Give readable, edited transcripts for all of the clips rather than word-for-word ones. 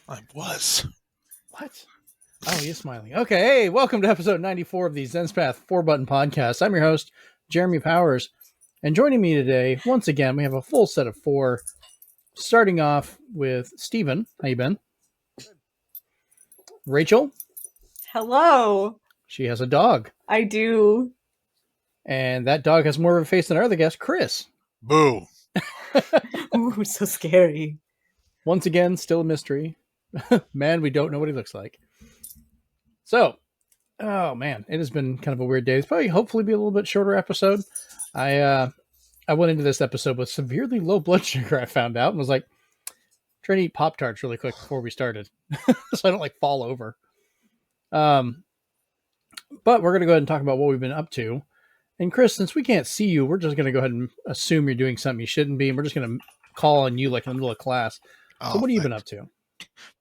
I was. What? Oh, he's smiling. Okay, hey, welcome to episode 94 of the Zenspath 4-Button Podcast. I'm your host, Jeremy Powers, and joining me today, once again, we have a full set of four, starting off with Steven. How you been? Rachel. Hello. She has a dog. I do. And that dog has more of a face than our other guest, Chris. Boo. Ooh, so scary. Once again, still a mystery. Man, we don't know what he looks like. So, oh man, it has been kind of a weird day. It's probably hopefully be a little bit shorter episode. I went into this episode with severely low blood sugar, I found out, and was like trying to eat Pop-Tarts really quick before we started. So I don't like fall over. But we're gonna go ahead and talk about what we've been up to. And Chris, since we can't see you, we're just gonna go ahead and assume you're doing something you shouldn't be, and we're just gonna call on you like in the middle of class. So what have you been up to?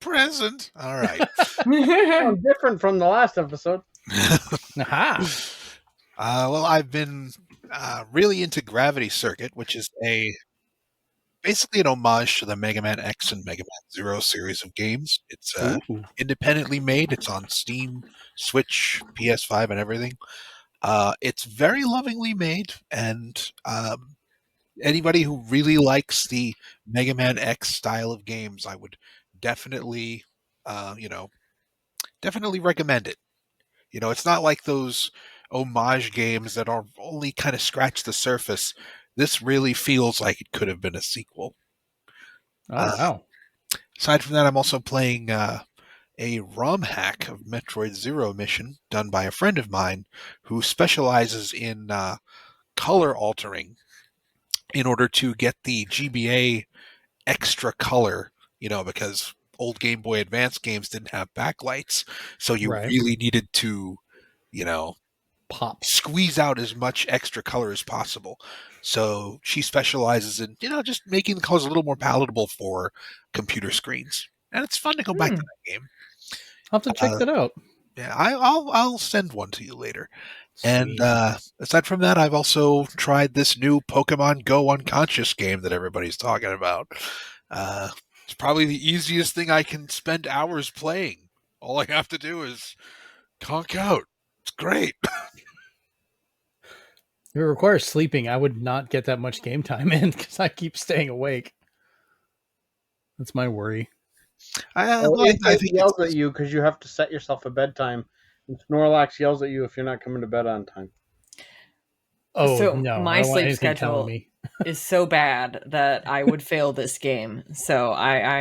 Present. All right. I'm different from the last episode. Aha. Well, I've been really into Gravity Circuit, which is basically an homage to the Mega Man X and Mega Man Zero series of games. It's independently made. It's on Steam, Switch, PS5, and everything. It's very lovingly made, and anybody who really likes the Mega Man X style of games, I would definitely recommend it. You know, it's not like those homage games that are only kind of scratch the surface. This really feels like it could have been a sequel. Oh, wow. Aside from that, I'm also playing a ROM hack of Metroid Zero Mission done by a friend of mine who specializes in color altering in order to get the GBA extra color, because old Game Boy Advance games didn't have backlights, so you really needed to, squeeze out as much extra color as possible. So she specializes in, just making the colors a little more palatable for computer screens. And it's fun to go back to that game. I'll have to check that out. Yeah, I'll send one to you later. Sweet. And aside from that, I've also tried this new Pokemon Go Unconscious game that everybody's talking about. It's probably the easiest thing I can spend hours playing. All I have to do is conk out. It's great. If it requires sleeping, I would not get that much game time in because I keep staying awake. That's my worry. I think it yells at you because you have to set yourself a bedtime. And Snorlax yells at you if you're not coming to bed on time. Oh, so no. My sleep schedule is so bad that I would fail this game. So all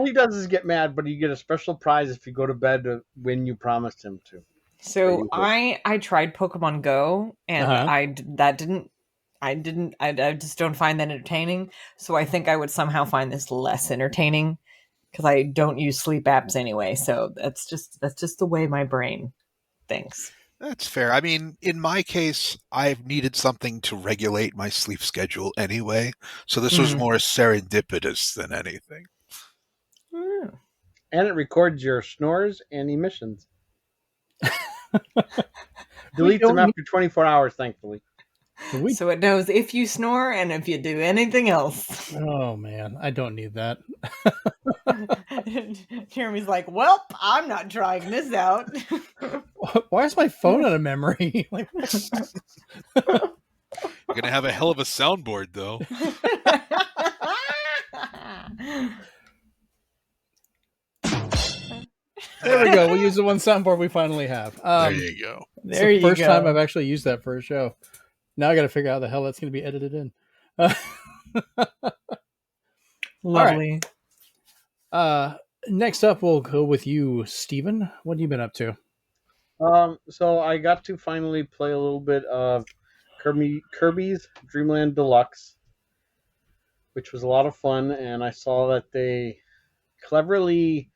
he does is get mad, but you get a special prize if you go to bed when you promised him to. So I tried Pokemon Go, and I just don't find that entertaining. So I think I would somehow find this less entertaining because I don't use sleep apps anyway. So that's just the way my brain thinks. That's fair. I mean, in my case, I've needed something to regulate my sleep schedule anyway. So this was more serendipitous than anything. And it records your snores and emissions. Deletes them after 24 hours, thankfully. So it knows if you snore and if you do anything else. Oh, man. I don't need that. Jeremy's like, well, I'm not trying this out. Why is my phone out of memory? You're going to have a hell of a soundboard, though. There we go. We'll use the one soundboard we finally have. There you go. It's the first time I've actually used that for a show. Now I got to figure out how the hell that's going to be edited in. Lovely. Next up, we'll go with you, Steven. What have you been up to? So I got to finally play a little bit of Kirby's Dream Land Deluxe, which was a lot of fun, and I saw that they cleverly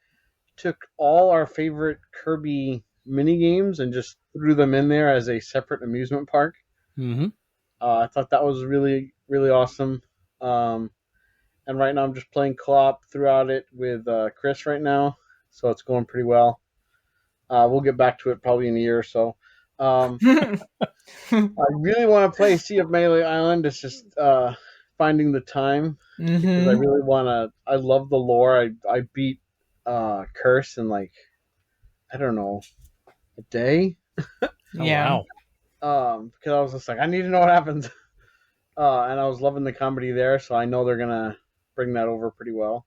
took all our favorite Kirby mini games and just threw them in there as a separate amusement park. Mm-hmm. I thought that was really, really awesome. And right now I'm just playing co-op throughout it with Chris right now, so it's going pretty well. We'll get back to it probably in a year or so. I really want to play Sea of Melee Island. It's just finding the time because I Mm-hmm. really want to. I love the lore. I beat Curse in like I don't know a day. Oh, Yeah. wow. Because I was just like I need to know what happens. And I was loving the comedy there, so I know they're gonna bring that over pretty well.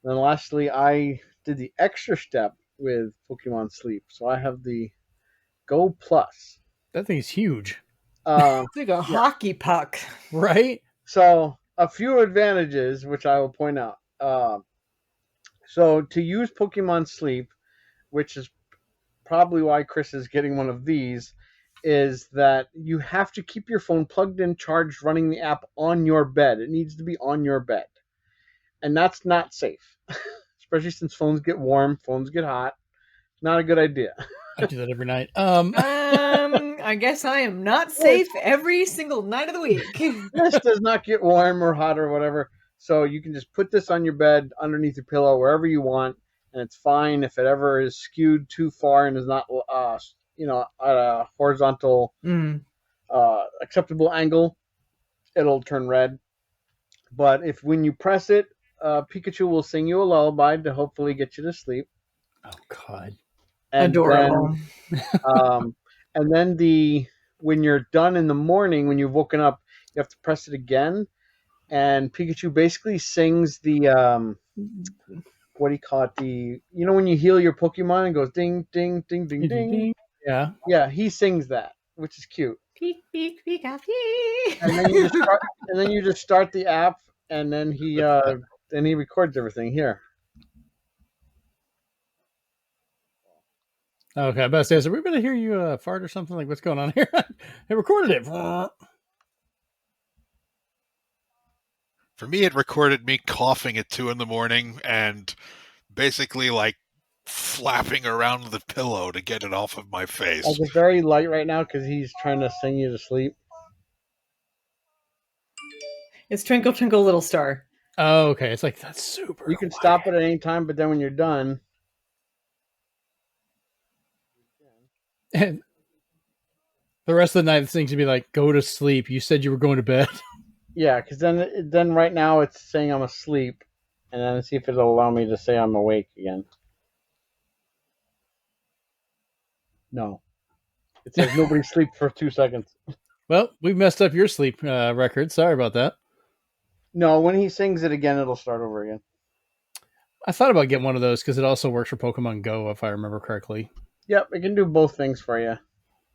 And then lastly, I did the extra step with Pokemon Sleep, so I have the Go Plus. That thing's huge. Um, It's like a yeah. hockey puck. Right? So a few advantages, which I will point out. So to use Pokemon Sleep, which is probably why Chris is getting one of these, is that you have to keep your phone plugged in, charged, running the app on your bed. It needs to be on your bed. And that's not safe, especially since phones get warm, phones get hot. Not a good idea. I do that every night. I guess I am not safe every single night of the week. This does not get warm or hot or whatever. So you can just put this on your bed, underneath your pillow, wherever you want, and it's fine. If it ever is skewed too far and is not, at a horizontal, acceptable angle, it'll turn red. But if when you press it, Pikachu will sing you a lullaby to hopefully get you to sleep. Oh, God. And Adorable. And then when you're done in the morning, when you've woken up, you have to press it again, and Pikachu basically sings the what do you call it? When you heal your Pokemon and goes ding ding ding ding ding. Yeah. Yeah, he sings that, which is cute. Peek, peek, peek, peek. And then you just start the app, and then he records everything here. Okay, I best say, are we going to hear you fart or something? Like, what's going on here? I recorded it. For me, it recorded me coughing at 2 a.m. and basically like flapping around the pillow to get it off of my face. Like it's very light right now because he's trying to sing you to sleep. It's Twinkle Twinkle Little Star. Oh, okay. It's like, that's super. You can stop it at any time, but then when you're done. And the rest of the night, this thing should be like, go to sleep. You said you were going to bed. Yeah, because then right now it's saying I'm asleep, and then see if it'll allow me to say I'm awake again. No. It says nobody sleep for 2 seconds. Well, we've messed up your sleep record. Sorry about that. No, when he sings it again, it'll start over again. I thought about getting one of those because it also works for Pokemon Go, if I remember correctly. Yep, it can do both things for you.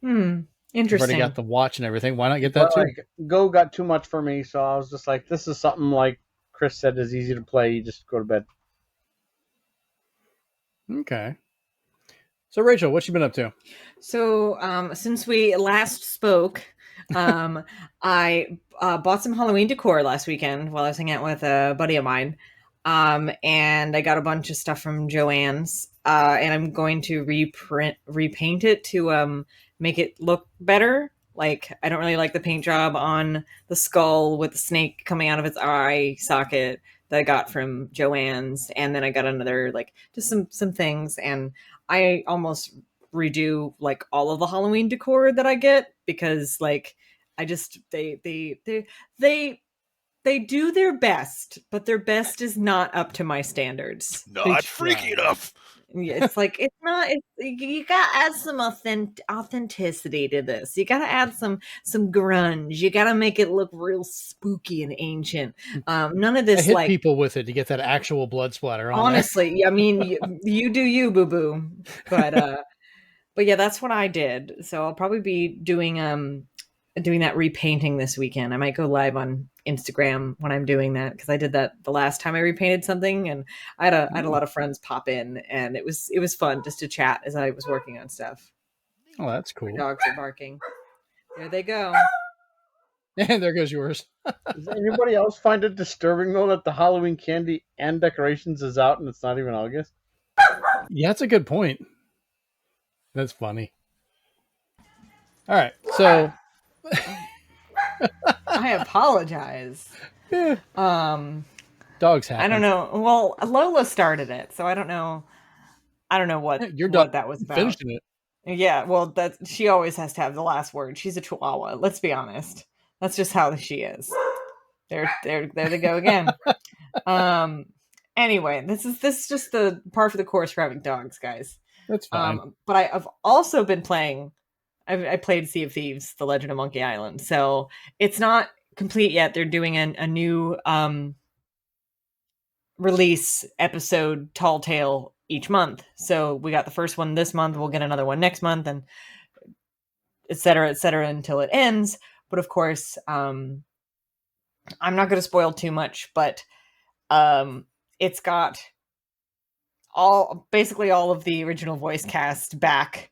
I've Interesting. already got the watch and everything. Why not get that But, too? like, Go got too much for me, so I was just like, this is something like Chris said is easy to play. You just go to bed. Okay. So, Rachel, what you been up to? So, since we last spoke, I bought some Halloween decor last weekend while I was hanging out with a buddy of mine. And I got a bunch of stuff from Joann's, and I'm going to repaint it to make it look better. Like, I don't really like the paint job on the skull with the snake coming out of its eye socket that I got from Joann's, and then I got another, like, just some things, and I almost redo like all of the Halloween decor that I get because, like, I just they do their best, but their best is not up to my standards. Not freaky enough. It's like it's not. You gotta add some authenticity to this. You gotta add some grunge. You gotta make it look real spooky and ancient. None of this I hit like people with it to get that actual blood splatter on. Honestly, I mean, you do you, boo boo. But yeah, that's what I did. So I'll probably be doing that repainting this weekend. I might go live on Instagram when I'm doing that because I did that the last time I repainted something, and I had a lot of friends pop in, and it was fun just to chat as I was working on stuff. Oh, that's cool. My dogs are barking. There they go. And there goes yours. Does anybody else find it disturbing though that the Halloween candy and decorations is out and it's not even August? Yeah, that's a good point. That's funny. All right, so I apologize. Yeah. Dogs happen. I don't know. Well, Lola started it, so I don't know. What Your dog what that was about. finishing it. Yeah, well, she always has to have the last word. She's a Chihuahua. Let's be honest. That's just how she is. There they go again. Anyway, this is just the par for the course for having dogs, guys. That's fine. But I've also been playing. I played Sea of Thieves: The Legend of Monkey Island, so it's not complete yet. They're doing a new release episode, Tall Tale, each month. So we got the first one this month. We'll get another one next month, and et cetera, until it ends. But of course, I'm not going to spoil too much, but it's got basically all of the original voice cast back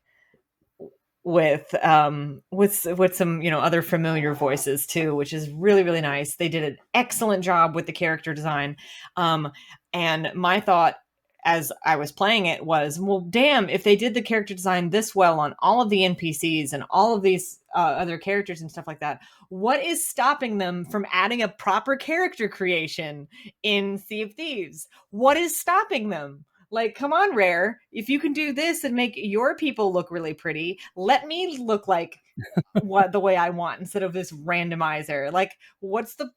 with some other familiar voices too, which is really, really nice. They did an excellent job with the character design. And my thought as I was playing it was, well, damn, if they did the character design this well on all of the NPCs and all of these other characters and stuff like that, what is stopping them from adding a proper character creation in Sea of Thieves? What is stopping them? Like, come on, Rare. If you can do this and make your people look really pretty, let me look like the way I want instead of this randomizer. Like, what's the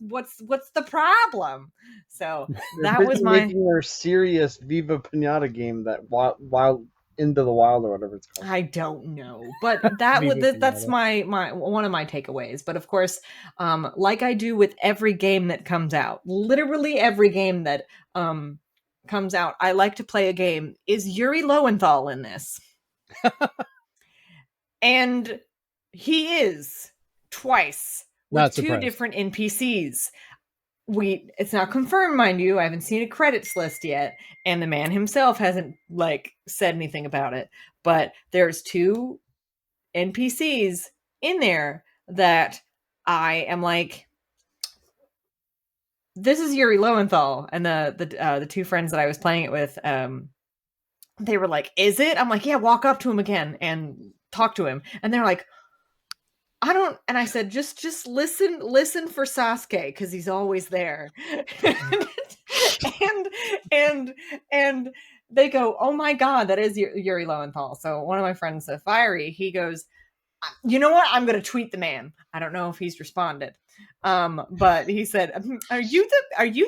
problem? So that was making their serious Viva Pinata game, that wild Into the Wild or whatever it's called. I don't know, but that's my one of my takeaways. But of course, like I do with every game that comes out, literally every game that comes out, I like to play a game. Is Yuri Lowenthal in this? And he is twice with two different NPCs. It's not confirmed, mind you. I haven't seen a credits list yet, and the man himself hasn't said anything about it. But there's two NPCs in there that I am like, this is Yuri Lowenthal. And the two friends that I was playing it with, they were like, is it? I'm like, yeah, walk up to him again and talk to him. And they're like, I don't, and I said, just listen for Sasuke, because he's always there. and they go, oh my God, that is Yuri Lowenthal. So one of my friends, Fiery, he goes, you know what? I'm going to tweet the man. I don't know if he's responded. But he said, are you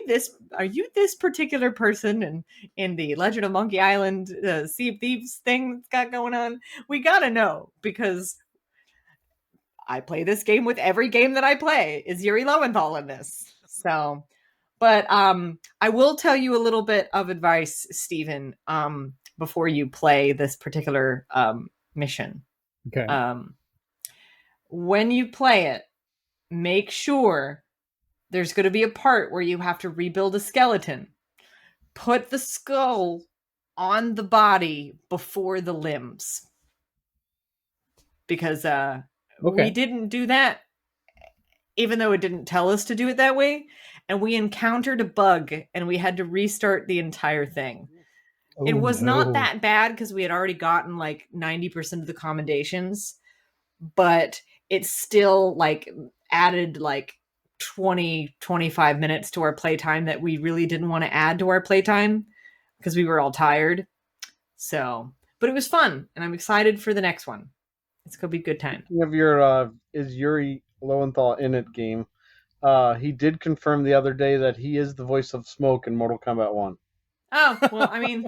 this particular person in the Legend of Monkey Island Sea of Thieves thing that's got going on? We got to know, because I play this game with every game that I play. Is Yuri Lowenthal in this? So, but I will tell you a little bit of advice, Stephen, before you play this particular mission. Okay. When you play it, make sure there's going to be a part where you have to rebuild a skeleton. Put the skull on the body before the limbs. Because we didn't do that, even though it didn't tell us to do it that way. And we encountered a bug and we had to restart the entire thing. It was not that bad because we had already gotten 90% of the commendations, but it still added 20-25 minutes to our playtime that we really didn't want to add to our playtime because we were all tired. So, but it was fun, and I'm excited for the next one. It's gonna be a good time. Speaking of your is Yuri Lowenthal in it game, he did confirm the other day that he is the voice of Smoke in Mortal Kombat 1. Oh, well, I mean,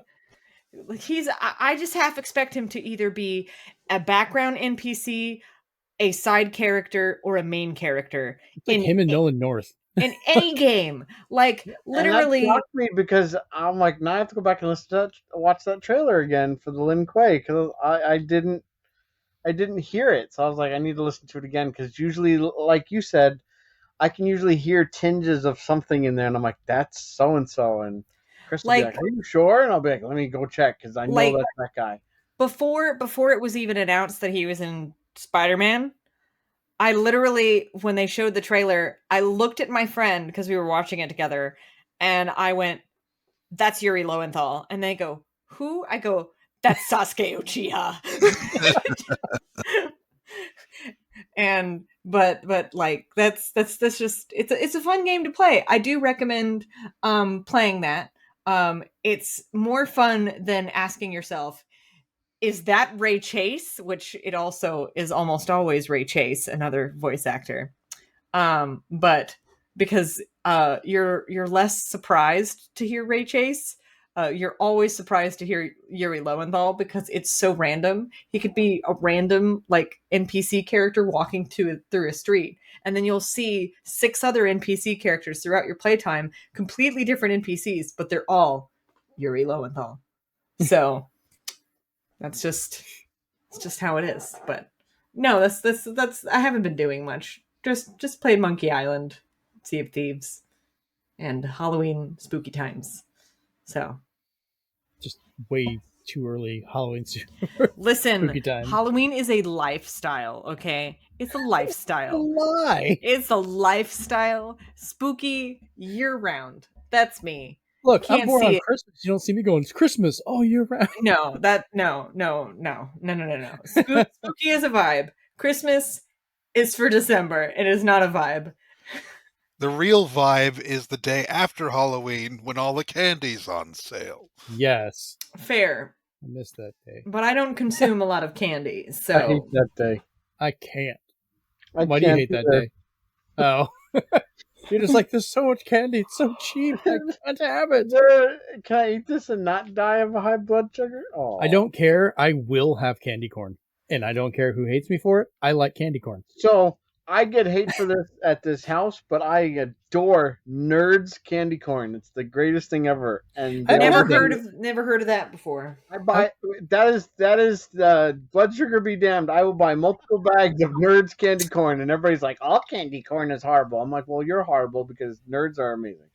I just half expect him to either be a background NPC, a side character, or a main character. It's like him and Nolan North. In any game. Literally. And that shocked me because I'm like, now I have to go back and watch that trailer again for the Lin Kuei, because I didn't hear it. So I was like, I need to listen to it again, because usually, like you said, I can usually hear tinges of something in there, and I'm like, that's so-and-so, and Chris will be like, are you sure? And I'll be like, let me go check, because I know that's that guy. Before it was even announced that he was in Spider-Man, I literally, when they showed the trailer, I looked at my friend, because we were watching it together, and I went, that's Yuri Lowenthal. And they go, who? I go, that's Sasuke Uchiha. And but that's just it's a fun game to play. I do recommend playing that. It's more fun than asking yourself, is that Ray Chase? Which it also is almost always Ray Chase, another voice actor. But because you're less surprised to hear Ray Chase. You're always surprised to hear Yuri Lowenthal because it's so random. He could be a random like NPC character walking through a street, and then you'll see 6 other NPC characters throughout your playtime, completely different NPCs, but they're all Yuri Lowenthal. So it's just how it is. But no, that's I haven't been doing much. Just played Monkey Island, Sea of Thieves, and Halloween Spooky Times. So Just way too early Halloween. listen, Spooky time. Halloween is a lifestyle, okay? It's a lifestyle. Lie. It's a lifestyle. Spooky year round. That's me. Look, Can't I'm born see on it. Christmas. You don't see me going, it's Christmas all year round. No. Spooky is a vibe. Christmas is for December. It is not a vibe. The real vibe is the day after Halloween when all the candy's on sale. Yes. Fair. I miss that day. But I don't consume a lot of candy, I hate so that day. I can't. I Why do you can't hate that either. day? Oh. You're just like, there's so much candy. It's so cheap. I can't have it. Can I eat this and not die of a high blood sugar? Oh, I don't care. I will have candy corn. And I don't care who hates me for it. I like candy corn. So I get hate for this at this house, but I adore Nerds candy corn. It's the greatest thing ever. And I they never always- never heard of that before. I buy that is blood sugar be damned. I will buy multiple bags of Nerds candy corn, and everybody's like, "All candy corn is horrible." I'm like, "Well, you're horrible because Nerds are amazing."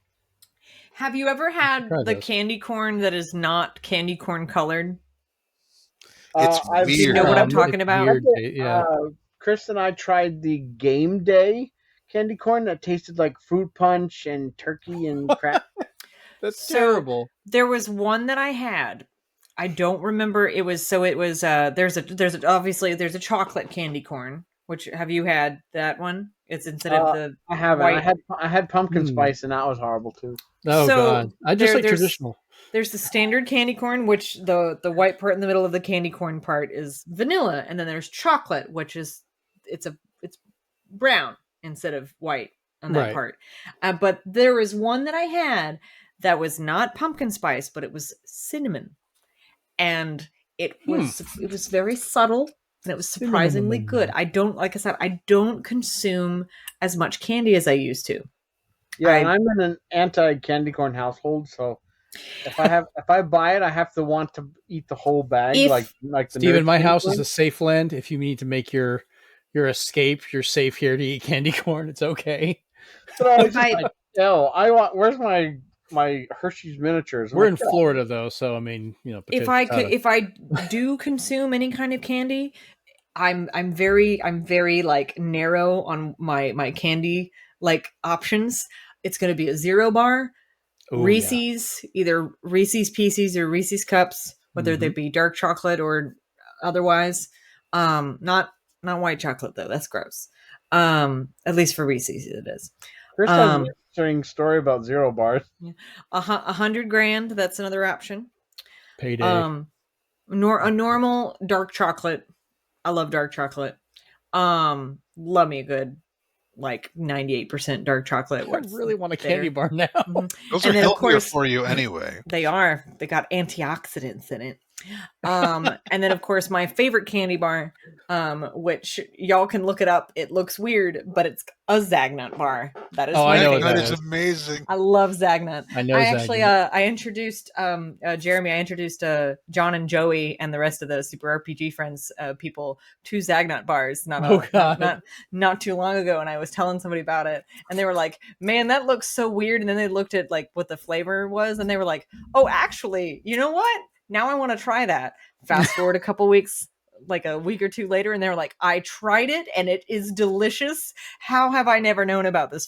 Have you ever had Try the this. candy corn that is not candy corn colored? It's I've- weird. You know what I'm It's talking about? weird. Yeah. Chris and I tried the Game Day candy corn that tasted like fruit punch and turkey and crap. That's So- terrible. There was one that I had. I don't remember. There's a chocolate candy corn. Which have you had that one? It's instead of the I haven't. white. I had pumpkin Hmm. spice, and that was horrible too. Oh, So, God. I just like there's- traditional. There's the standard candy corn, which the white part in the middle of the candy corn part is vanilla, and then there's chocolate, which is it's brown instead of white on that Right. part. But there was one that I had that was not pumpkin spice, but it was cinnamon, and it was very subtle, and it was surprisingly Cinnamon. good. I don't consume as much candy as I used to. Yeah, and I'm in an anti candy corn household, so if I buy it, I have to want to eat the whole bag, If- like the Steven, Nerds my candy house corn. is a safe land. If you need to make your escape, you're safe here to eat candy corn. It's okay. But I was If just I- like, "Ew, I want. Where's my Hershey's miniatures?" I'm We're like, in "Yeah." Florida, though, so I mean, If I do consume any kind of candy, I'm very like narrow on my candy like options. It's going to be a Zero bar, Ooh, yeah. Reese's, either Reese's Pieces or Reese's Cups, whether they be dark chocolate or otherwise. Not white chocolate though. That's gross. At least for Reese's it is. Chris has an interesting story about Zero bars. 100 grand. That's another option. Payday. A normal dark chocolate. I love dark chocolate. Love me a good like 98% dark chocolate. I really want a candy bar now. Those And are then, of healthier course- for you anyway. They are. They got antioxidants in it. And then of course my favorite candy bar, which y'all can look it up. It looks weird, but it's a Zagnut bar. That is Oh, my I know what favorite. That that is amazing. I love Zagnut. I know. I actually Zagnut. I introduced Jeremy, I introduced John and Joey and the rest of the Super RPG friends people to Zagnut bars not too long ago, and I was telling somebody about it and they were like, "Man, that looks so weird." And then they looked at like what the flavor was and they were like, "Oh, actually, you know what? Now I want to try that." Fast forward a couple weeks, like a week or two later, and they were like, "I tried it and it is delicious. How have I never known about this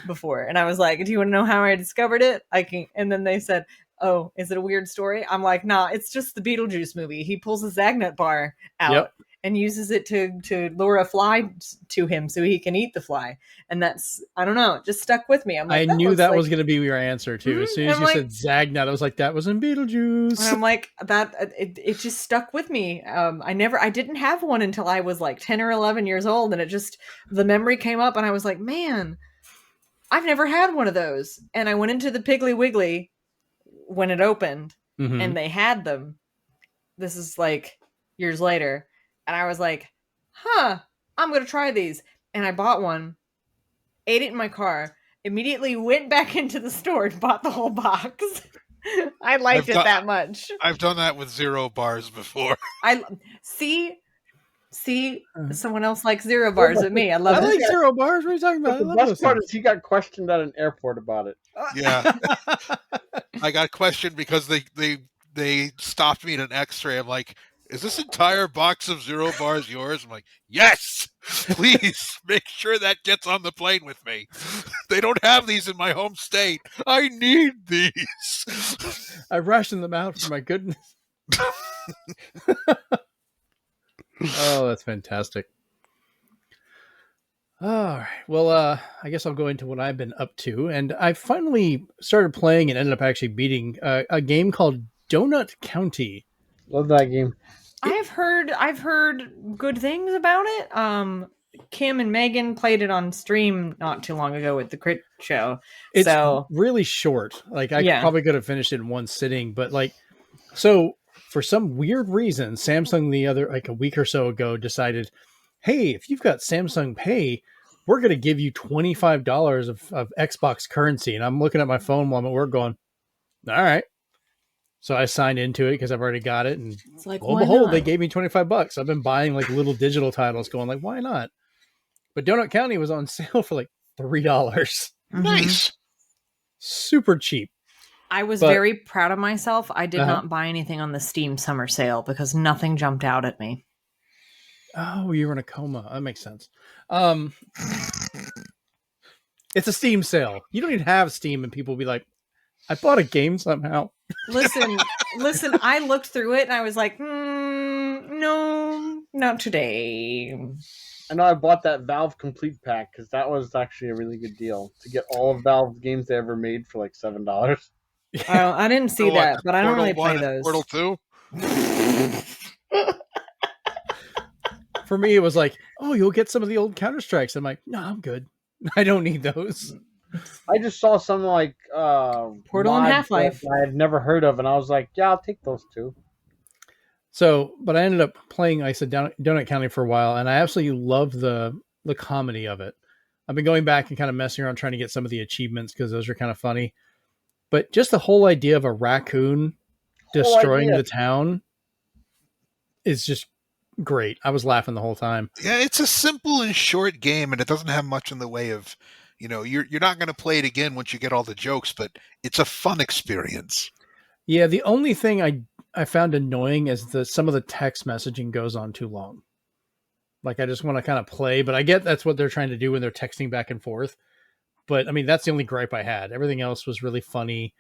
before?" And I was like, "Do you want to know how I discovered it?" I can. And then they said, "Oh, is it a weird story?" I'm like, "Nah, it's just the Beetlejuice movie. He pulls a Zagnut bar out Yep. and uses it to lure a fly to him so he can eat the fly." And that's, I don't know, it just stuck with me. I'm like, I knew looks that like- was going to be your answer too. As soon as I'm you like- said Zagnut, I was like, that was in Beetlejuice. And I'm like, that it just stuck with me. I didn't have one until I was like 10 or 11 years old, and the memory came up, and I was like, man, I've never had one of those. And I went into the Piggly Wiggly when it opened, and they had them. This is like years later. And I was like, huh, I'm going to try these. And I bought one, ate it in my car, immediately went back into the store and bought the whole box. I liked it that much. I've done that with Zero bars before. I see, someone else likes Zero bars with me. I love it. I like Zero bars. What are you talking about? The best part is he got questioned at an airport about it. Yeah. I got questioned because they stopped me at an X-ray. I'm like, is this entire box of Zero bars yours? I'm like, yes, please make sure that gets on the plane with me. They don't have these in my home state. I need these. I rationed them out for my goodness. Oh, that's fantastic. All right. Well, I guess I'll go into what I've been up to. And I finally started playing and ended up actually beating a game called Donut County. Love that game. I've heard good things about it. Kim and Megan played it on stream not too long ago with the Crit Show. It's really short. Like I probably could have finished it in one sitting, but so for some weird reason, Samsung a week or so ago decided, hey, if you've got Samsung Pay, we're going to give you $25 of Xbox currency. And I'm looking at my phone while I'm at work going, all right. So I signed into it because I've already got it. And it's like, lo and behold, they gave me $25. I've been buying little digital titles going why not? But Donut County was on sale for $3. Mm-hmm. Nice. Super cheap. I was very proud of myself. I did not buy anything on the Steam summer sale because nothing jumped out at me. Oh, you were in a coma. That makes sense. It's a Steam sale. You don't even have Steam, and people will be like, I bought a game somehow. Listen, I looked through it, and I was like, no, not today. I know I bought that Valve Complete Pack because that was actually a really good deal to get all of Valve's games they ever made for $7. I didn't see that, but I don't really play those. Portal 2? For me, it was oh, you'll get some of the old Counter-Strikes. I'm like, no, I'm good. I don't need those. I just saw some Portal and Half-Life I had never heard of, and I was like, yeah, I'll take those two. So, but I ended up playing, I said, Donut County for a while, and I absolutely love the comedy of it. I've been going back and kind of messing around trying to get some of the achievements because those are kind of funny. But just the whole idea of a raccoon destroying the town is just great. I was laughing the whole time. Yeah, it's a simple and short game, and it doesn't have much in the way of, you're not going to play it again once you get all the jokes, but it's a fun experience. Yeah, the only thing I found annoying is some of the text messaging goes on too long. I just want to kind of play, but I get that's what they're trying to do when they're texting back and forth. But I mean, that's the only gripe I had. Everything else was really funny.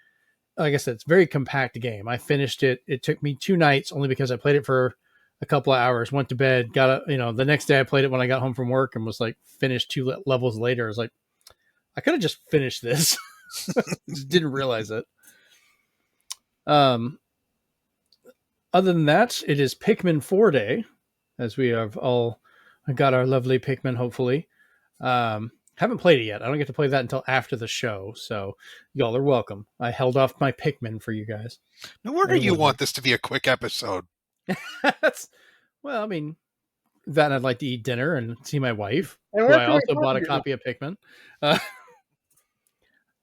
Like I said, it's a very compact game. I finished it. It took me 2 nights only because I played it for a couple of hours, went to bed, the next day I played it when I got home from work and was finished 2 levels later. I was like, I could have just finished this. Just didn't realize it. Other than that, it is Pikmin 4 day, as we have all got our lovely Pikmin, hopefully. Haven't played it yet. I don't get to play that until after the show, so y'all are welcome. I held off my Pikmin for you guys. No wonder you want this to be a quick episode. Well, I mean, that and I'd like to eat dinner and see my wife, who I also bought a copy of Pikmin.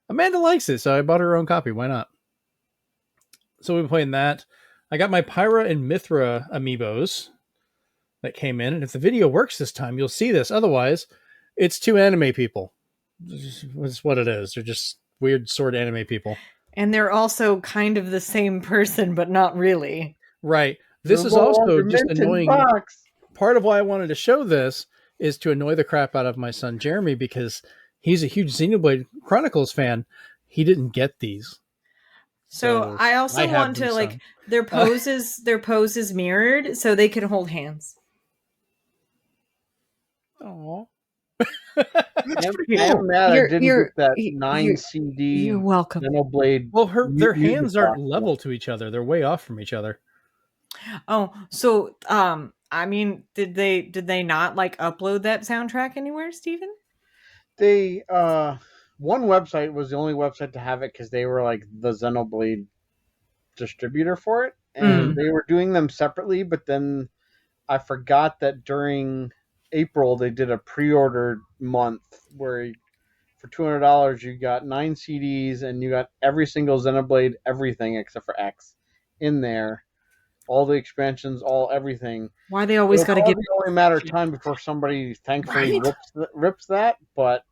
Amanda likes it, so I bought her own copy. Why not? So we've been playing that. I got my Pyra and Mithra amiibos that came in, and if the video works this time, you'll see this. Otherwise, it's 2 anime people. That's what it is. They're just weird sword anime people. And they're also kind of the same person, but not really. Right. This is also just annoying. Part of why I wanted to show this is to annoy the crap out of my son Jeremy, because he's a huge Xenoblade Chronicles fan. He didn't get these. So I also want to their poses mirrored so they can hold hands. Aww. I'm mad I didn't get that 9 CD. You're welcome. Xenoblade. Well, their hands aren't level to each other. They're way off from each other. Oh, so I mean, did they not upload that soundtrack anywhere, Steven? They one website was the only website to have it because they were like the Xenoblade distributor for it, and they were doing them separately. But then I forgot that during April they did a pre-order month where for $200 you got 9 CDs and you got every single Xenoblade everything except for X in there. All the expansions, all everything. Why they always got to get? It's only a matter of time before somebody thankfully Right? rips that. But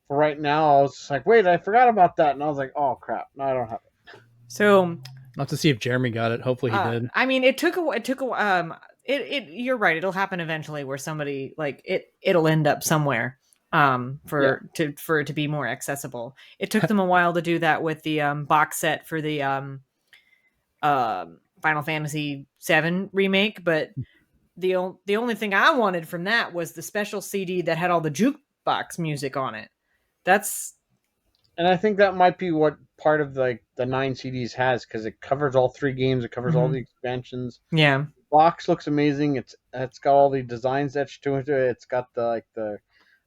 for right now, I was just like, wait, I forgot about that, and I was like, oh crap, no, I don't have it. So I'll have to see if Jeremy got it. Hopefully he did. I mean, it took you're right. It'll happen eventually where somebody like it'll end up somewhere for it to be more accessible. It took them a while to do that with the box set for the Final Fantasy VII remake, but the only thing I wanted from that was the special CD that had all the jukebox music on it. And I think that might be what part of the 9 CDs has, because it covers all 3 games. It covers all the expansions. Yeah. The box looks amazing. It's got all the designs etched to it. It's got the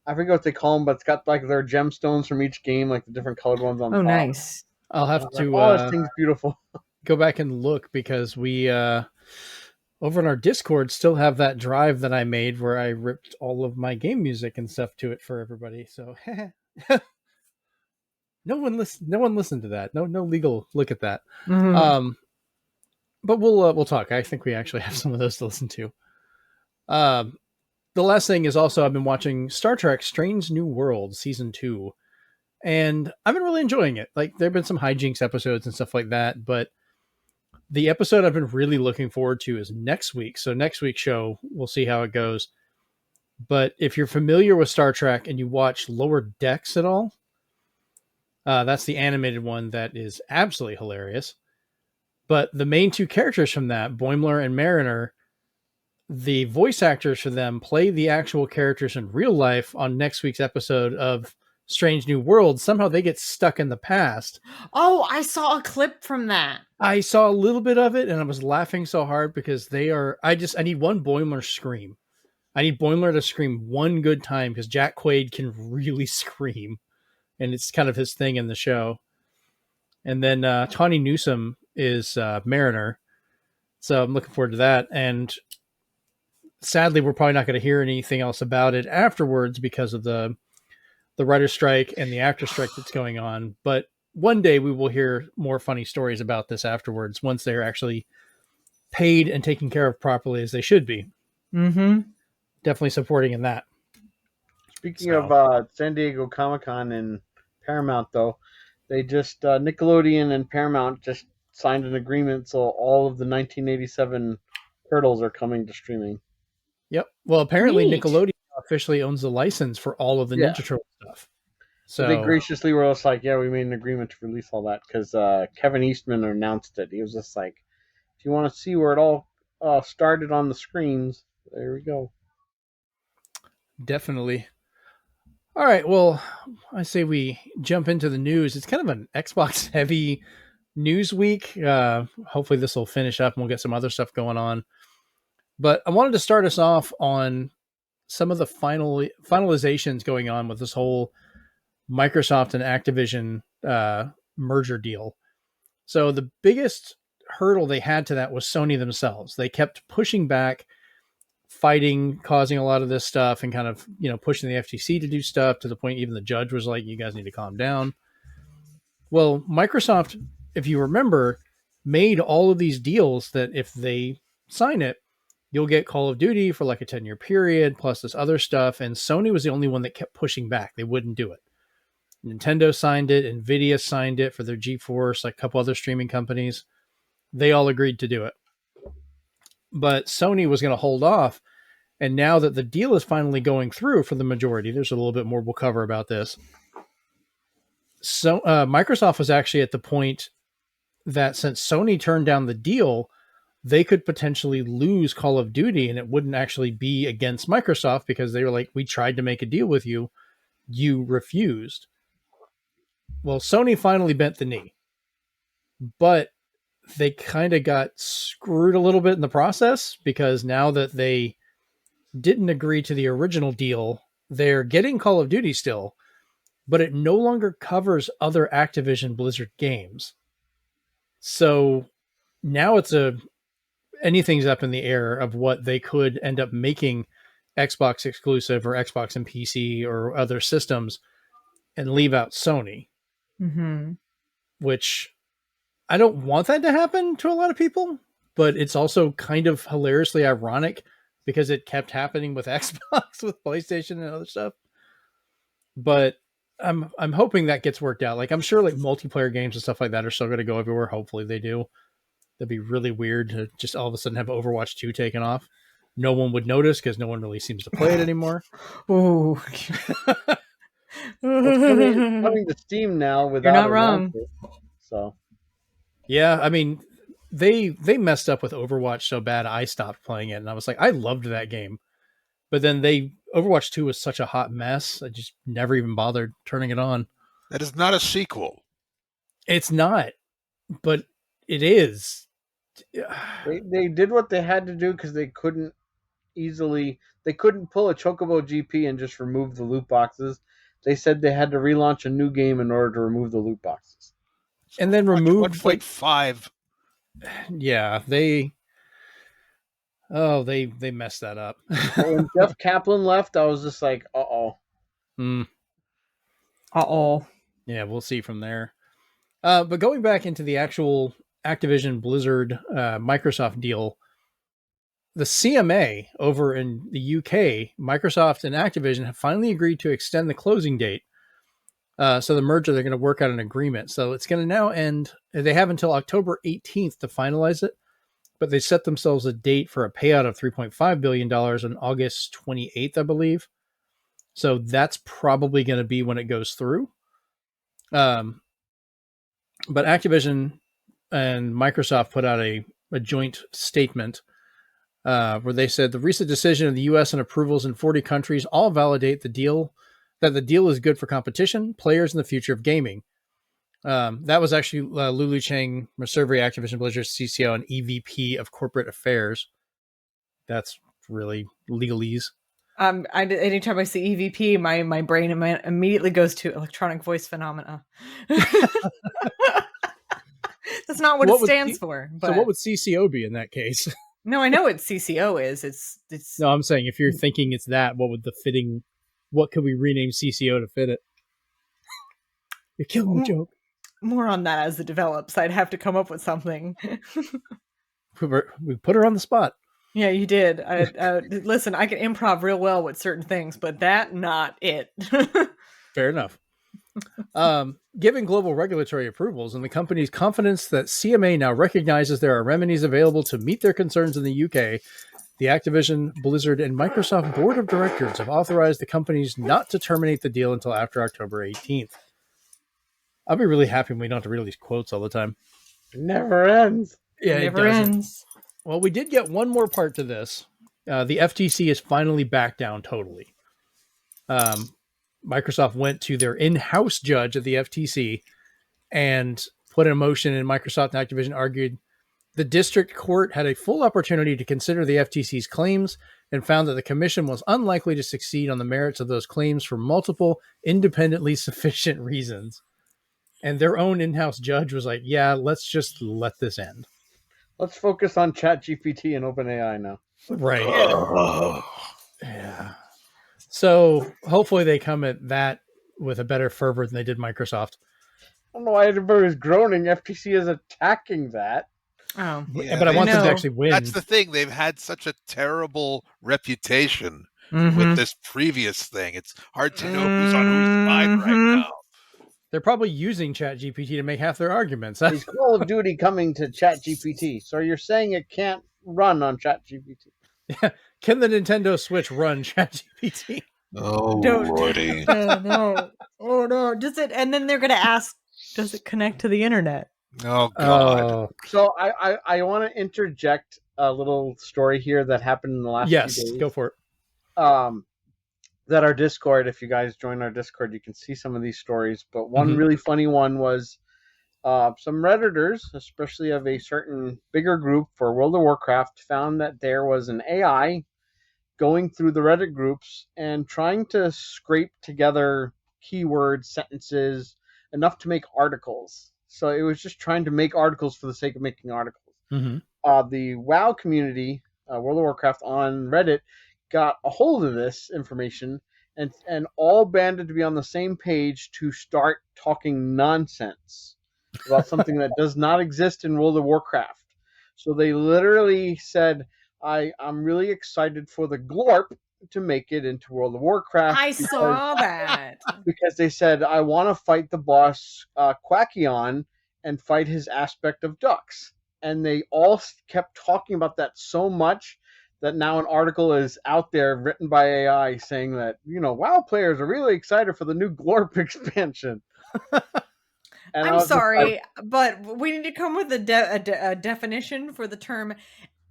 I forget what they call them, but it's got like their gemstones from each game, like the different colored ones on top. Oh, nice. I'll have to this thing's beautiful. Go back and look, because we over in our Discord still have that drive that I made where I ripped all of my game music and stuff to it for everybody. So no one listened to that. No legal look at that. But we'll talk. I think we actually have some of those to listen to. The last thing is also I've been watching Star Trek Strange New Worlds season 2, and I've been really enjoying it. Like, there've been some hijinks episodes and stuff like that, but the episode I've been really looking forward to is next week. So next week's show, we'll see how it goes. But if you're familiar with Star Trek and you watch Lower Decks at all, that's the animated one that is absolutely hilarious. But the main 2 characters from that, Boimler and Mariner, the voice actors for them play the actual characters in real life on next week's episode of Strange New Worlds. Somehow they get stuck in the past. Oh, I saw a clip from that. I saw a little bit of it and I was laughing so hard because I need one Boimler scream. I need Boimler to scream one good time because Jack Quaid can really scream, and it's kind of his thing in the show. And then Tawny Newsome is Mariner. So I'm looking forward to that. And sadly, we're probably not going to hear anything else about it afterwards because of the writer's strike and the actor strike that's going on. But one day we will hear more funny stories about this afterwards once they're actually paid and taken care of properly as they should be. Definitely supporting in that. Speaking of San Diego Comic-Con and Paramount, though, they just Nickelodeon and Paramount just signed an agreement, so all of the 1987 Turtles are coming to streaming. Yep. Well, apparently Neat. Nickelodeon officially owns the license for all of the Ninja Turtle stuff. So they graciously were just like, yeah, we made an agreement to release all that, because Kevin Eastman announced it. He was just like, if you want to see where it all started on the screens, there we go. Definitely. All right. Well, I say we jump into the news. It's kind of an Xbox heavy news week. Hopefully this will finish up and we'll get some other stuff going on. But I wanted to start us off on some of the finalizations going on with this whole Microsoft and Activision merger deal. So the biggest hurdle they had to that was Sony themselves. They kept pushing back, fighting, causing a lot of this stuff, and kind of, pushing the FTC to do stuff to the point even the judge was like, you guys need to calm down. Well, Microsoft, if you remember, made all of these deals that if they sign it, you'll get Call of Duty for like a 10-year period, plus this other stuff. And Sony was the only one that kept pushing back. They wouldn't do it. Nintendo signed it. Nvidia signed it for their GeForce, like a couple other streaming companies. They all agreed to do it. But Sony was going to hold off. And now that the deal is finally going through for the majority, there's a little bit more we'll cover about this. So Microsoft was actually at the point that since Sony turned down the deal, they could potentially lose Call of Duty, and it wouldn't actually be against Microsoft because they were like, we tried to make a deal with you. You refused. Well, Sony finally bent the knee, but they kind of got screwed a little bit in the process because now that they didn't agree to the original deal, they're getting Call of Duty still, but it no longer covers other Activision Blizzard games. So now anything's up in the air of what they could end up making Xbox exclusive or Xbox and PC or other systems and leave out Sony, which I don't want that to happen to a lot of people, but it's also kind of hilariously ironic because it kept happening with Xbox, with PlayStation and other stuff. But I'm hoping that gets worked out. Like, I'm sure like multiplayer games and stuff like that are still going to go everywhere. Hopefully they do. That'd be really weird to just all of a sudden have Overwatch 2 taken off. No one would notice because no one really seems to play it anymore. Ooh. It's coming to Steam now without You're not wrong. So yeah, I mean, they messed up with Overwatch so bad I stopped playing it, and I was like, I loved that game, but then Overwatch 2 was such a hot mess, I just never even bothered turning it on. That is not a sequel. It's not, but it is. they did what they had to do because they couldn't pull a Chocobo GP and just remove the loot boxes. They said they had to relaunch a new game in order to remove the loot boxes. And then removed like 5. Yeah, they messed that up. When Jeff Kaplan left, I was just like, uh-oh. Uh-oh. Yeah, we'll see from there. But going back into the actual Activision Blizzard Microsoft deal, the CMA over in the UK, Microsoft and Activision have finally agreed to extend the closing date. So the merger, they're going to work out an agreement. So it's going to now end. They have until October 18th to finalize it, but they set themselves a date for a payout of $3.5 billion on August 28th, I believe. So that's probably going to be when it goes through. But Activision and Microsoft put out a joint statement where they said the recent decision of the U.S. and approvals in 40 countries all validate that the deal is good for competition, players, and the future of gaming. That was actually Lulu Chang Mercervery, Activision Blizzard CCO and EVP of Corporate Affairs. That's really legalese. Anytime I see EVP, my brain immediately goes to electronic voice phenomena. That's not what it stands for. But... So what would CCO be in that case? No, I know what CCO is. It's. No, I'm saying if you're thinking it's that, what could we rename CCO to fit it? You're killing the joke. More on that as it develops. I'd have to come up with something. We put her on the spot. Yeah, you did. Listen, I can improv real well with certain things, but that, not it. Fair enough. Given global regulatory approvals and the company's confidence that CMA now recognizes there are remedies available to meet their concerns in the UK, the Activision, Blizzard, and Microsoft board of directors have authorized the companies not to terminate the deal until after October 18th. I'll be really happy when we don't have to read these quotes all the time. It never ends. Yeah, it never ends. Well, we did get one more part to this. The FTC is finally back down totally. Microsoft went to their in-house judge at the FTC and put a motion, and Microsoft and Activision argued the district court had a full opportunity to consider the FTC's claims and found that the commission was unlikely to succeed on the merits of those claims for multiple independently sufficient reasons. And their own in-house judge was like, yeah, let's just let this end. Let's focus on ChatGPT and OpenAI now. Right. Yeah. So hopefully they come at that with a better fervor than they did Microsoft. I don't know why everybody was groaning. FTC is attacking that. Oh, yeah, but I want them to actually win. That's the thing. They've had such a terrible reputation with this previous thing. It's hard to know who's on whose mind right now. They're probably using ChatGPT to make half their arguments. Is Call of Duty coming to ChatGPT? So you're saying it can't run on ChatGPT? Yeah. Can the Nintendo Switch run ChatGPT? Oh, Lordy. No. Oh, no. Does it? And then they're going to ask, does it connect to the internet? Oh, God. So I want to interject a little story here that happened in the last few days. Yes, go for it. That our Discord, if you guys join our Discord, you can see some of these stories. But one really funny one was some Redditors, especially of a certain bigger group for World of Warcraft, found that there was an AI going through the Reddit groups and trying to scrape together keywords, sentences, enough to make articles. So it was just trying to make articles for the sake of making articles. Mm-hmm. The WoW community, World of Warcraft on Reddit, got a hold of this information and all banded to be on the same page to start talking nonsense about something that does not exist in World of Warcraft. So they literally said, I'm really excited for the Glorp to make it into World of Warcraft. I saw that. Because they said, I want to fight the boss Quackion and fight his aspect of ducks. And they all kept talking about that so much that now an article is out there written by AI saying that, WoW players are really excited for the new Glorp expansion. And I'm sorry, but we need to come with a definition for the term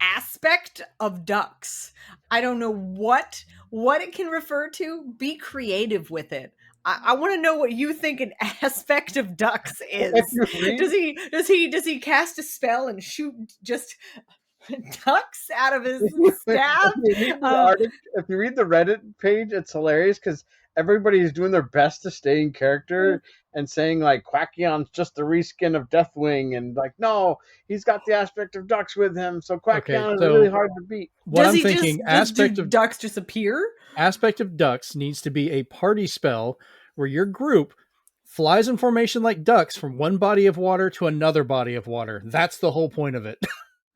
aspect of ducks. I don't know what it can refer to. Be creative with it. I want to know what you think an aspect of ducks is. Does he cast a spell and shoot just ducks out of his staff? If you read the Reddit page, it's hilarious because everybody's doing their best to stay in character and saying like Quackion's just a reskin of Deathwing, and like no, he's got the aspect of ducks with him, so Quackion is really hard to beat. What I'm thinking, aspect of ducks just appear? Aspect of ducks needs to be a party spell where your group flies in formation like ducks from one body of water to another body of water. That's the whole point of it.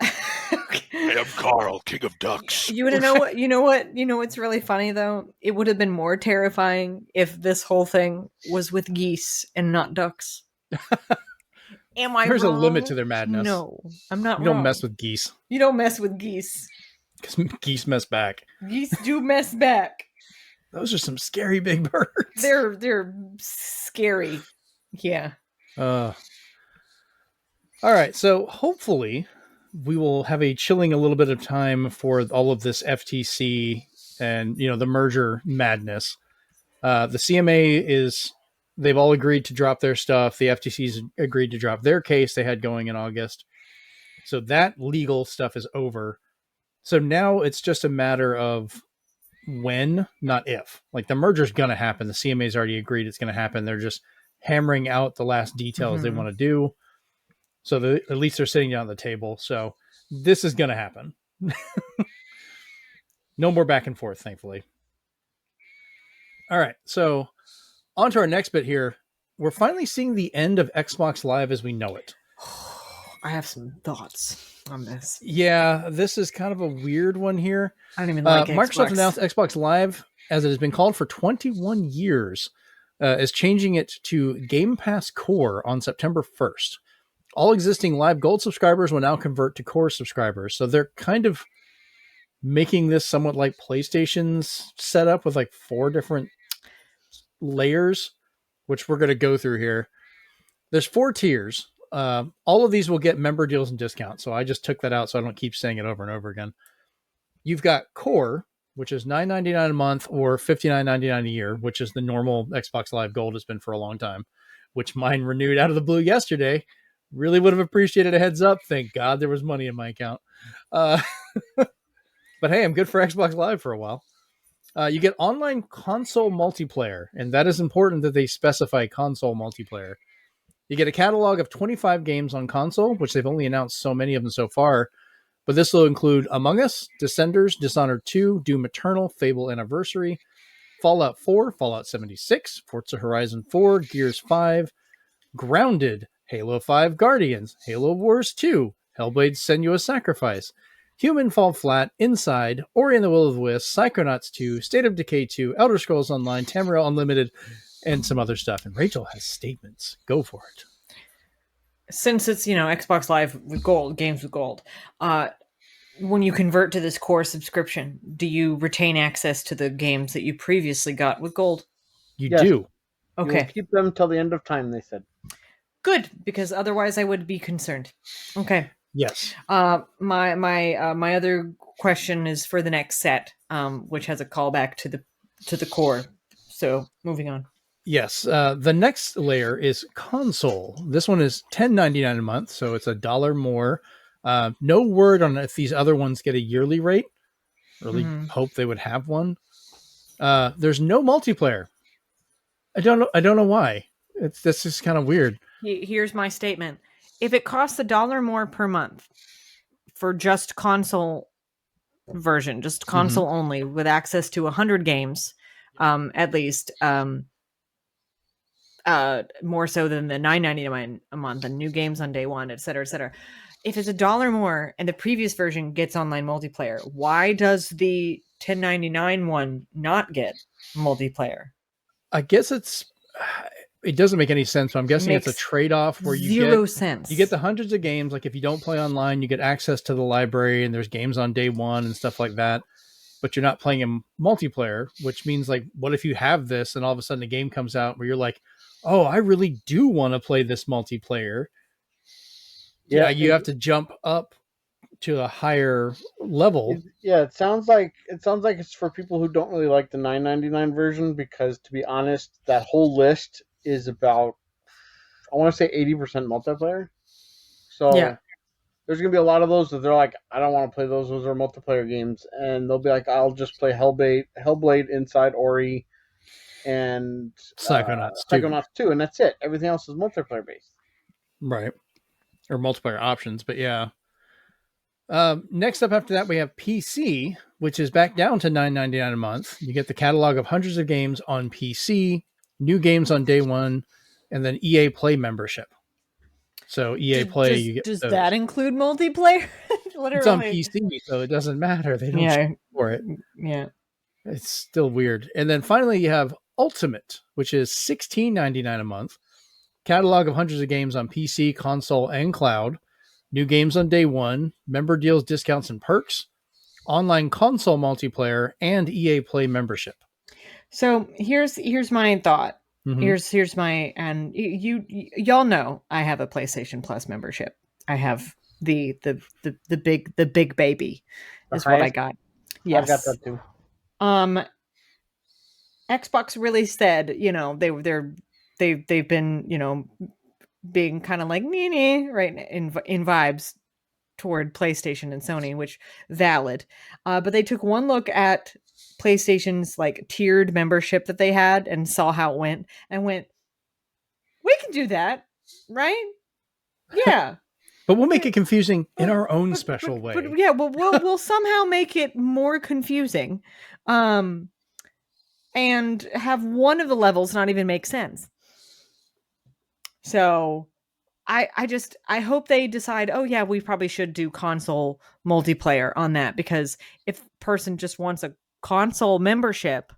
I am Carl, King of Ducks. You want to know what? You know what? You know what's really funny though? It would have been more terrifying if this whole thing was with geese and not ducks. Am I There's wrong? a limit to their madness. No, I'm not. You don't mess with geese. You don't mess with geese. Because geese mess back. Geese do mess back. Those are some scary big birds. They're scary. Yeah. All right. So hopefully we will have a chilling a little bit of time for all of this FTC and, the merger madness. The CMA they've all agreed to drop their stuff. The FTC's agreed to drop their case they had going in August. So that legal stuff is over. So now it's just a matter of when, not if. Like the merger's going to happen. The CMA's already agreed it's going to happen. They're just hammering out the last details they want to do. So at least they're sitting down at the table. So this is going to happen. No more back and forth, thankfully. All right. So on to our next bit here. We're finally seeing the end of Xbox Live as we know it. I have some thoughts on this. Yeah, this is kind of a weird one here. I don't even like Microsoft announced Xbox Live, as it has been called for 21 years, is changing it to Game Pass Core on September 1st. All existing Live Gold subscribers will now convert to Core subscribers. So they're kind of making this somewhat like PlayStation's setup with like 4 different layers, which we're going to go through here. There's 4 tiers. All of these will get member deals and discounts. So I just took that out so I don't keep saying it over and over again. You've got Core, which is $9.99 a month or $59.99 a year, which is the normal Xbox Live Gold has been for a long time, which mine renewed out of the blue yesterday. Really would have appreciated a heads up. Thank God there was money in my account. But hey, I'm good for Xbox Live for a while. You get online console multiplayer, and that is important that they specify console multiplayer. You get a catalog of 25 games on console, which they've only announced so many of them so far. But this will include Among Us, Descenders, Dishonored 2, Doom Eternal, Fable Anniversary, Fallout 4, Fallout 76, Forza Horizon 4, Gears 5, Grounded, Halo 5 Guardians, Halo Wars 2, Hellblade Senua's Sacrifice, Human Fall Flat, Inside, Ori and the Will of the Wisps, Psychonauts 2, State of Decay 2, Elder Scrolls Online, Tamriel Unlimited, and some other stuff. And Rachel has statements. Go for it. Since it's, Xbox Live with Gold, games with Gold, when you convert to this Core subscription, do you retain access to the games that you previously got with Gold? You do. Okay. You'll keep them till the end of time, they said. Good, because otherwise I would be concerned. Okay. Yes. My other question is for the next set, which has a callback to the Core. So moving on. Yes. The next layer is console. This one is $10.99 a month, so it's $1 more. No word on if these other ones get a yearly rate. Really hope they would have one. There's no multiplayer. I don't know. I don't know why. That's just kind of weird. Here's my statement: if it costs $1 more per month for just console version, just console only, with access to 100 games, at least, more so than the $9.99 a month and new games on day one, et cetera, et cetera. If it's $1 more and the previous version gets online multiplayer, why does the $10.99 one not get multiplayer? I guess it doesn't make any sense. So I'm guessing it's a trade-off where you zero get sense. You get the hundreds of games. Like if you don't play online, you get access to the library and there's games on day one and stuff like that. But you're not playing in multiplayer, which means like, what if you have this and all of a sudden a game comes out where you're like, oh, I really do want to play this multiplayer. Yeah, you have to jump up to a higher level. Yeah, it sounds like it's for people who don't really like the $9.99 version, because to be honest, that whole list is about, I want to say 80% multiplayer. So Yeah. there's gonna be a lot of those that they're like, I don't want to play those. Those are multiplayer games, and they'll be like, I'll just play Hellblade, Inside, Ori, and Psychonauts 2, and that's it. Everything else is multiplayer based. Right. Or multiplayer options, but yeah. Next up after that, we have PC, which is back down to $9.99 a month. You get the catalog of hundreds of games on PC, new games on day one, and then EA Play membership. So EA Play, you get does those. that include multiplayer? Literally, it's on PC, so it doesn't matter. They don't charge for it. Yeah, it's still weird. And then finally, you have Ultimate, which is $16.99 a month. Catalog of hundreds of games on PC, console, and cloud. New games on day one, member deals, discounts, and perks, online console multiplayer, and EA Play membership. So here's my thought. Here's my, and y'all know I have a PlayStation Plus membership. I have the big baby is what I got. Yes, I got that too. Xbox really said, they've been, being kind of like right in vibes toward PlayStation and Sony, which valid. But they took one look at PlayStation's like tiered membership that they had and saw how it went and went, we can do that, right? Yeah. But we'll make it confusing in our own special way. But yeah, we'll somehow make it more confusing, and have one of the levels not even make sense. So I hope they decide, oh yeah, we probably should do console multiplayer on that, because if a person just wants a console membership,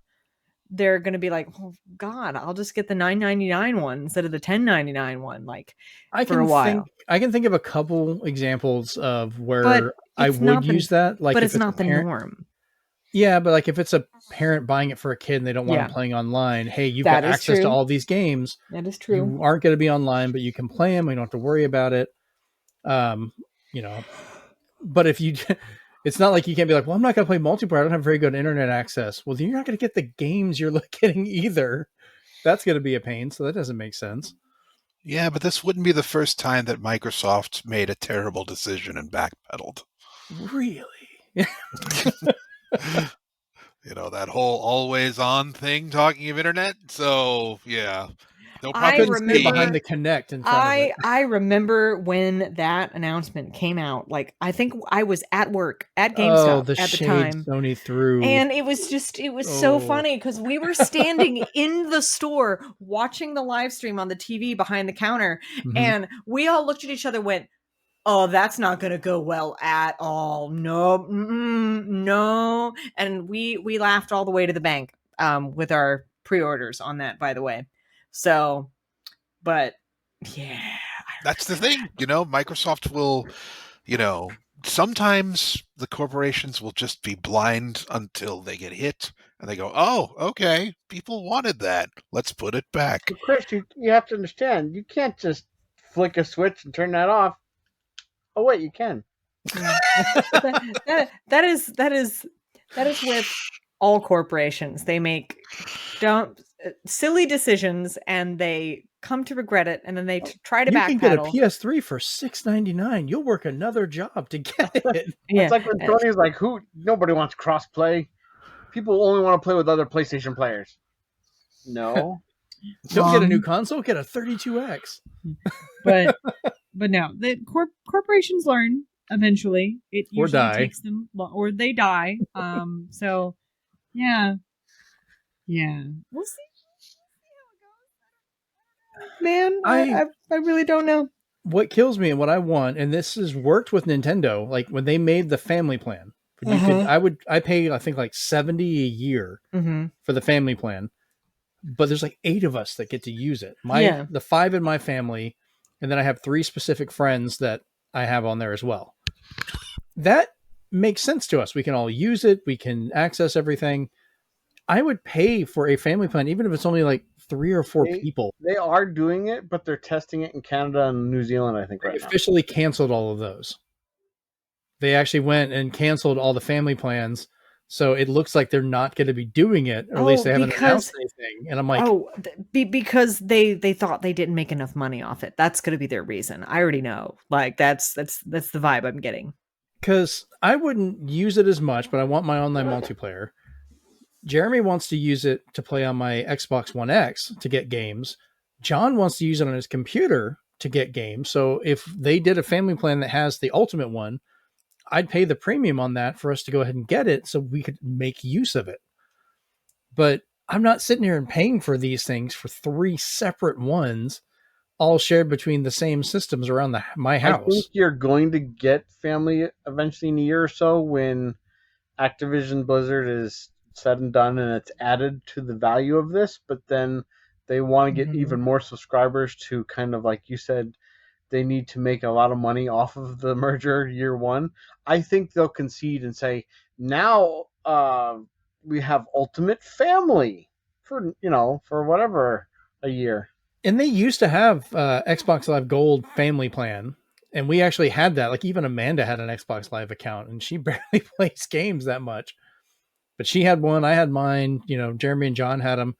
they're going to be like, oh God, I'll just get the $9.99 one instead of the $10.99 one. Like for a while. I can think of a couple examples of where I would use that. Like, but it's not the norm. Yeah, but like if it's a parent buying it for a kid and they don't want them playing online, hey, you've got access to all these games. That is true. You aren't going to be online, but you can play them. You don't have to worry about it. But if you, it's not like you can't be like, well, I'm not going to play multiplayer. I don't have very good internet access. Well, then you're not going to get the games you're getting either. That's going to be a pain. So that doesn't make sense. Yeah, but this wouldn't be the first time that Microsoft made a terrible decision and backpedaled. Really? That whole always on thing, talking of internet. So yeah, I remember behind the Kinect in front of it. I remember when that announcement came out. Like, I think I was at work at GameStop at the time. Sony threw, and it was so funny because we were standing in the store watching the live stream on the TV behind the counter, and we all looked at each other, went, oh, that's not going to go well at all. No, no. And we laughed all the way to the bank with our pre-orders on that, by the way. So, but yeah. That's the thing. Microsoft will, sometimes the corporations will just be blind until they get hit and they go, oh, okay, people wanted that. Let's put it back. But Chris, you have to understand, you can't just flick a switch and turn that off. Oh wait, you can. that is with all corporations. They make silly decisions and they come to regret it, and then they try to backpedal. You can get a PS3 for $6.99. You'll work another job to get it. It's like when Sony's like, nobody wants cross-play. People only want to play with other PlayStation players. No. Don't get a new console, get a 32X. But no, the corporations learn eventually. It Or usually die. takes them, or they die. So yeah, we'll see. Man, I really don't know. What kills me and what I want, and this has worked with Nintendo, like when they made the family plan. I pay I think like $70 a year for the family plan, but there's like 8 of us that get to use it. The 5 in my family, and then I have 3 specific friends that I have on there as well. That makes sense to us. We can all use it. We can access everything. I would pay for a family plan, even if it's only like 3 or 4 people. They are doing it, but they're testing it in Canada and New Zealand, I think, right now. They officially canceled all of those. They actually went and canceled all the family plans. So it looks like they're not going to be doing it, or at least they haven't announced anything. And I'm like, because they thought they didn't make enough money off it. That's going to be their reason. I already know. Like that's the vibe I'm getting. Because I wouldn't use it as much, but I want my online multiplayer. Jeremy wants to use it to play on my Xbox One X to get games. John wants to use it on his computer to get games. So if they did a family plan that has the ultimate one, I'd pay the premium on that for us to go ahead and get it so we could make use of it. But I'm not sitting here and paying for these things for 3 separate ones, all shared between the same systems around my house. I think you're going to get family eventually in a year or so when Activision Blizzard is said and done and it's added to the value of this, but then they want to get even more subscribers to kind of, like you said, they need to make a lot of money off of the merger year one. I think they'll concede and say, now we have Ultimate Family for whatever a year. And they used to have Xbox Live Gold family plan. And we actually had that. Like even Amanda had an Xbox Live account and she barely plays games that much. But she had one, I had mine, Jeremy and John had them.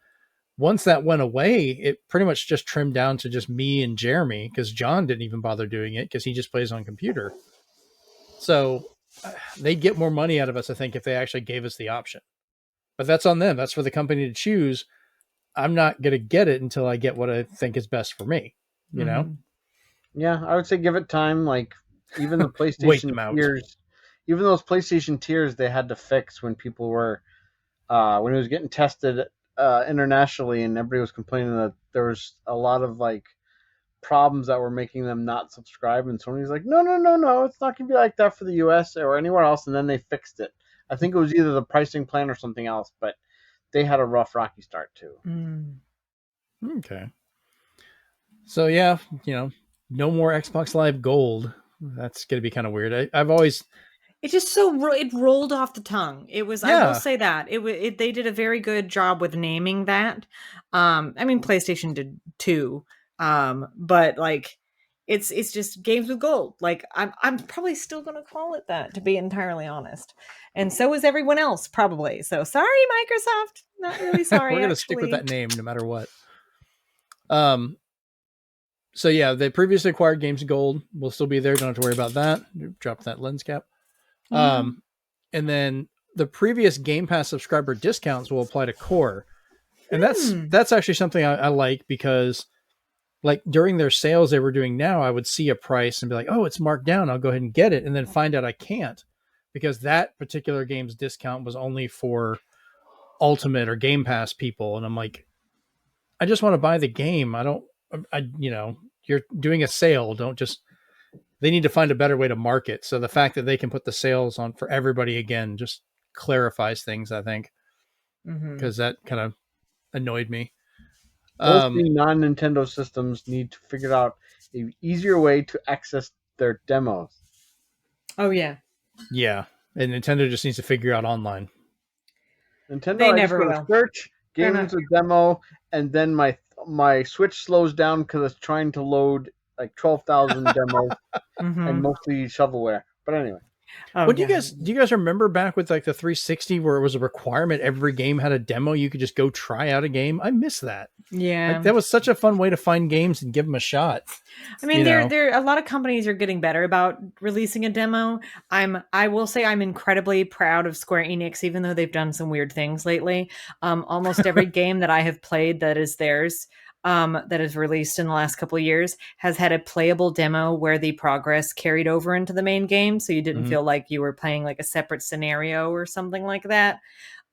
Once that went away, it pretty much just trimmed down to just me and Jeremy because John didn't even bother doing it because he just plays on computer. So they'd get more money out of us, I think, if they actually gave us the option. But that's on them. That's for the company to choose. I'm not going to get it until I get what I think is best for me, you know? Yeah, I would say give it time. Like even the PlayStation tiers, even those PlayStation tiers they had to fix when people were, when it was getting tested internationally and everybody was complaining that there was a lot of like problems that were making them not subscribe, and Sony's like, no, it's not going to be like that for the US or anywhere else, and then they fixed it. I think it was either the pricing plan or something else, but they had a rocky start too. Okay. So yeah, no more Xbox Live Gold. That's going to be kind of weird. I've always... It just it rolled off the tongue. It was, I will say that they did a very good job with naming that. I mean, PlayStation did too. But like, it's just games with gold. Like I'm probably still going to call it that, to be entirely honest. And so is everyone else probably. So sorry, Microsoft. Not really sorry. We're going to stick with that name no matter what. So yeah, the previously acquired games gold will still be there. Don't have to worry about that. Drop that lens cap. And then the previous Game Pass subscriber discounts will apply to Core. And that's actually something I like because like during their sales they were doing now, I would see a price and be like, oh, it's marked down. I'll go ahead and get it. And then find out I can't because that particular game's discount was only for Ultimate or Game Pass people. And I'm like, I just want to buy the game. You're doing a sale. They need to find a better way to market. So the fact that they can put the sales on for everybody again just clarifies things, I think, because that kind of annoyed me. Both the non-Nintendo systems need to figure out an easier way to access their demos. Oh, yeah. Yeah. And Nintendo just needs to figure out online. Nintendo, they never will. Search, games with demo, and then my Switch slows down because it's trying to load like 12,000 demos and mostly shovelware. But anyway. Oh, What do yeah. you guys remember back with like the 360 where it was a requirement every game had a demo? You could just go try out a game. I miss that. Yeah. Like that was such a fun way to find games and give them a shot. I mean, You know? there a lot of companies are getting better about releasing a demo. I will say I'm incredibly proud of Square Enix, even though they've done some weird things lately. Almost every game that I have played that is theirs, that is released in the last couple of years, has had a playable demo where the progress carried over into the main game, so you didn't feel like you were playing like a separate scenario or something like that.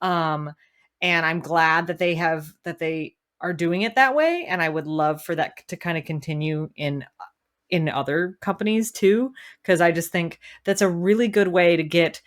Um, and I'm glad that they are doing it that way, and I would love for that to kind of continue in other companies too, because I just think that's a really good way to get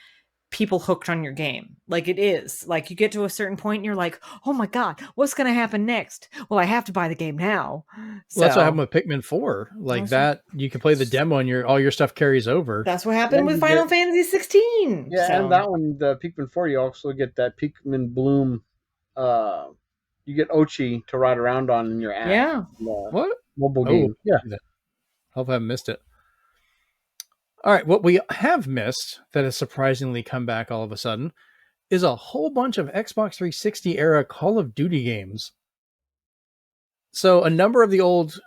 people hooked on your game. Like, it is like you get to a certain point and you're like, oh my god, what's going to happen next? Well, I have to buy the game now. Well, that's what So happened with Pikmin 4. Like Awesome. that, you can play the demo and all your stuff carries over. that's what happened And with you Final get- Fantasy 16. Yeah, So and that one, the Pikmin 4, you also get that Pikmin Bloom. You get Ochi to ride around on in your app. yeah. What? Mobile game. Yeah. Hope I haven't missed it. All right, what we have missed that has surprisingly come back all of a sudden is a whole bunch of Xbox 360 era Call of Duty games. So a number of the old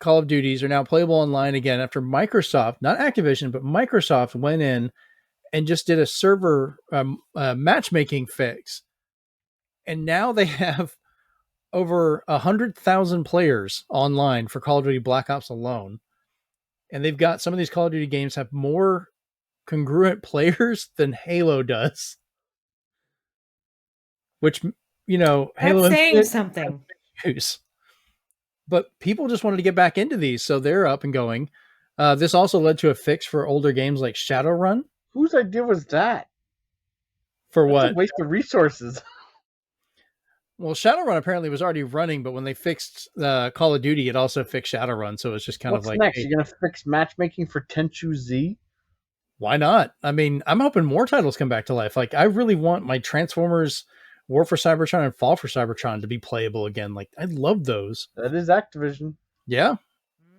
Call of Duties are now playable online again after Microsoft, not Activision, but Microsoft went in and just did a server matchmaking fix. And now they have over 100,000 players online for Call of Duty Black Ops alone. And they've got some of these Call of Duty games have more congruent players than Halo does. Which, Halo That's saying Infinite something. use. But people just wanted to get back into these, so they're up and going. This also led to a fix for older games like Shadowrun. Whose idea was that? For That's what? a waste of resources. Well, Shadowrun apparently was already running, but when they fixed Call of Duty, it also fixed Shadowrun. So it's just kind What's of like, next? hey, You're gonna fix matchmaking for Tenchu Z? why not? I mean, I'm hoping more titles come back to life. Like, I really want my Transformers, War for Cybertron, and Fall for Cybertron to be playable again. Like, I love those. That is Activision. Yeah,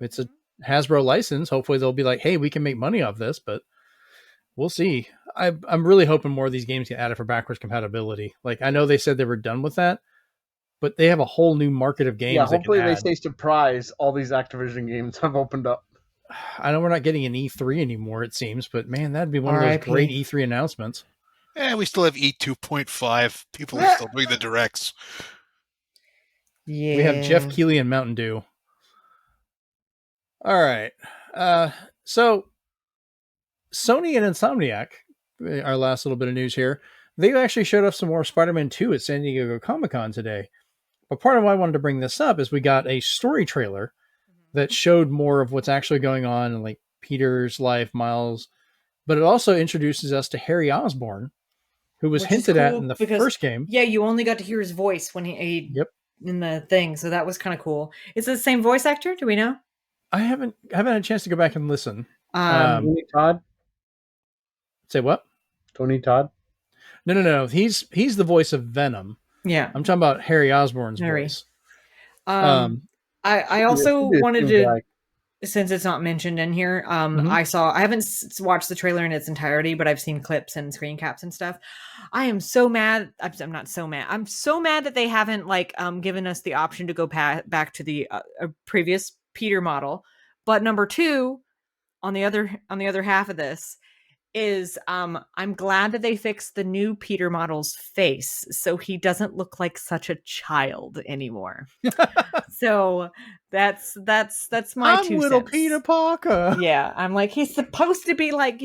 it's a Hasbro license. Hopefully, they'll be like, hey, we can make money off this, but we'll see. I'm really hoping more of these games get added for backwards compatibility. Like, I know they said they were done with that, but they have a whole new market of games. Yeah, they hopefully can they add. say surprise. All these Activision games have opened up. I know we're not getting an E3 anymore, it seems, but man, that'd be one of those RIP. great E3 announcements. Yeah, we still have E2.5. People are still doing the directs. Yeah. We have Jeff Keighley and Mountain Dew. All right. So Sony and Insomniac, our last little bit of news here, they actually showed off some more Spider-Man 2 at San Diego Comic-Con today. But part of why I wanted to bring this up is we got a story trailer that showed more of what's actually going on in like Peter's life, Miles, but it also introduces us to Harry Osborn, who was Which is hinted at cool in the because- first game. Yeah, you only got to hear his voice when he Yep. in the thing, so that was kind of cool. Is it the same voice actor? Do we know? I haven't had a chance to go back and listen. Tony Todd? Say what? Tony Todd? No. He's the voice of Venom. Yeah. I'm talking about Harry Osborn's Harry. voice. I also Yeah, wanted it to, seems like- since it's not mentioned in here, Mhm. I haven't watched the trailer in its entirety, but I've seen clips and screen caps and stuff. I am so mad. I'm not so mad. I'm so mad that they haven't given us the option to go back to the previous Peter model. But number two, on the other half of this is I'm glad that they fixed the new Peter model's face so he doesn't look like such a child anymore. So that's my I'm 2 little cents. Peter Parker. Yeah, I'm like, he's supposed to be like,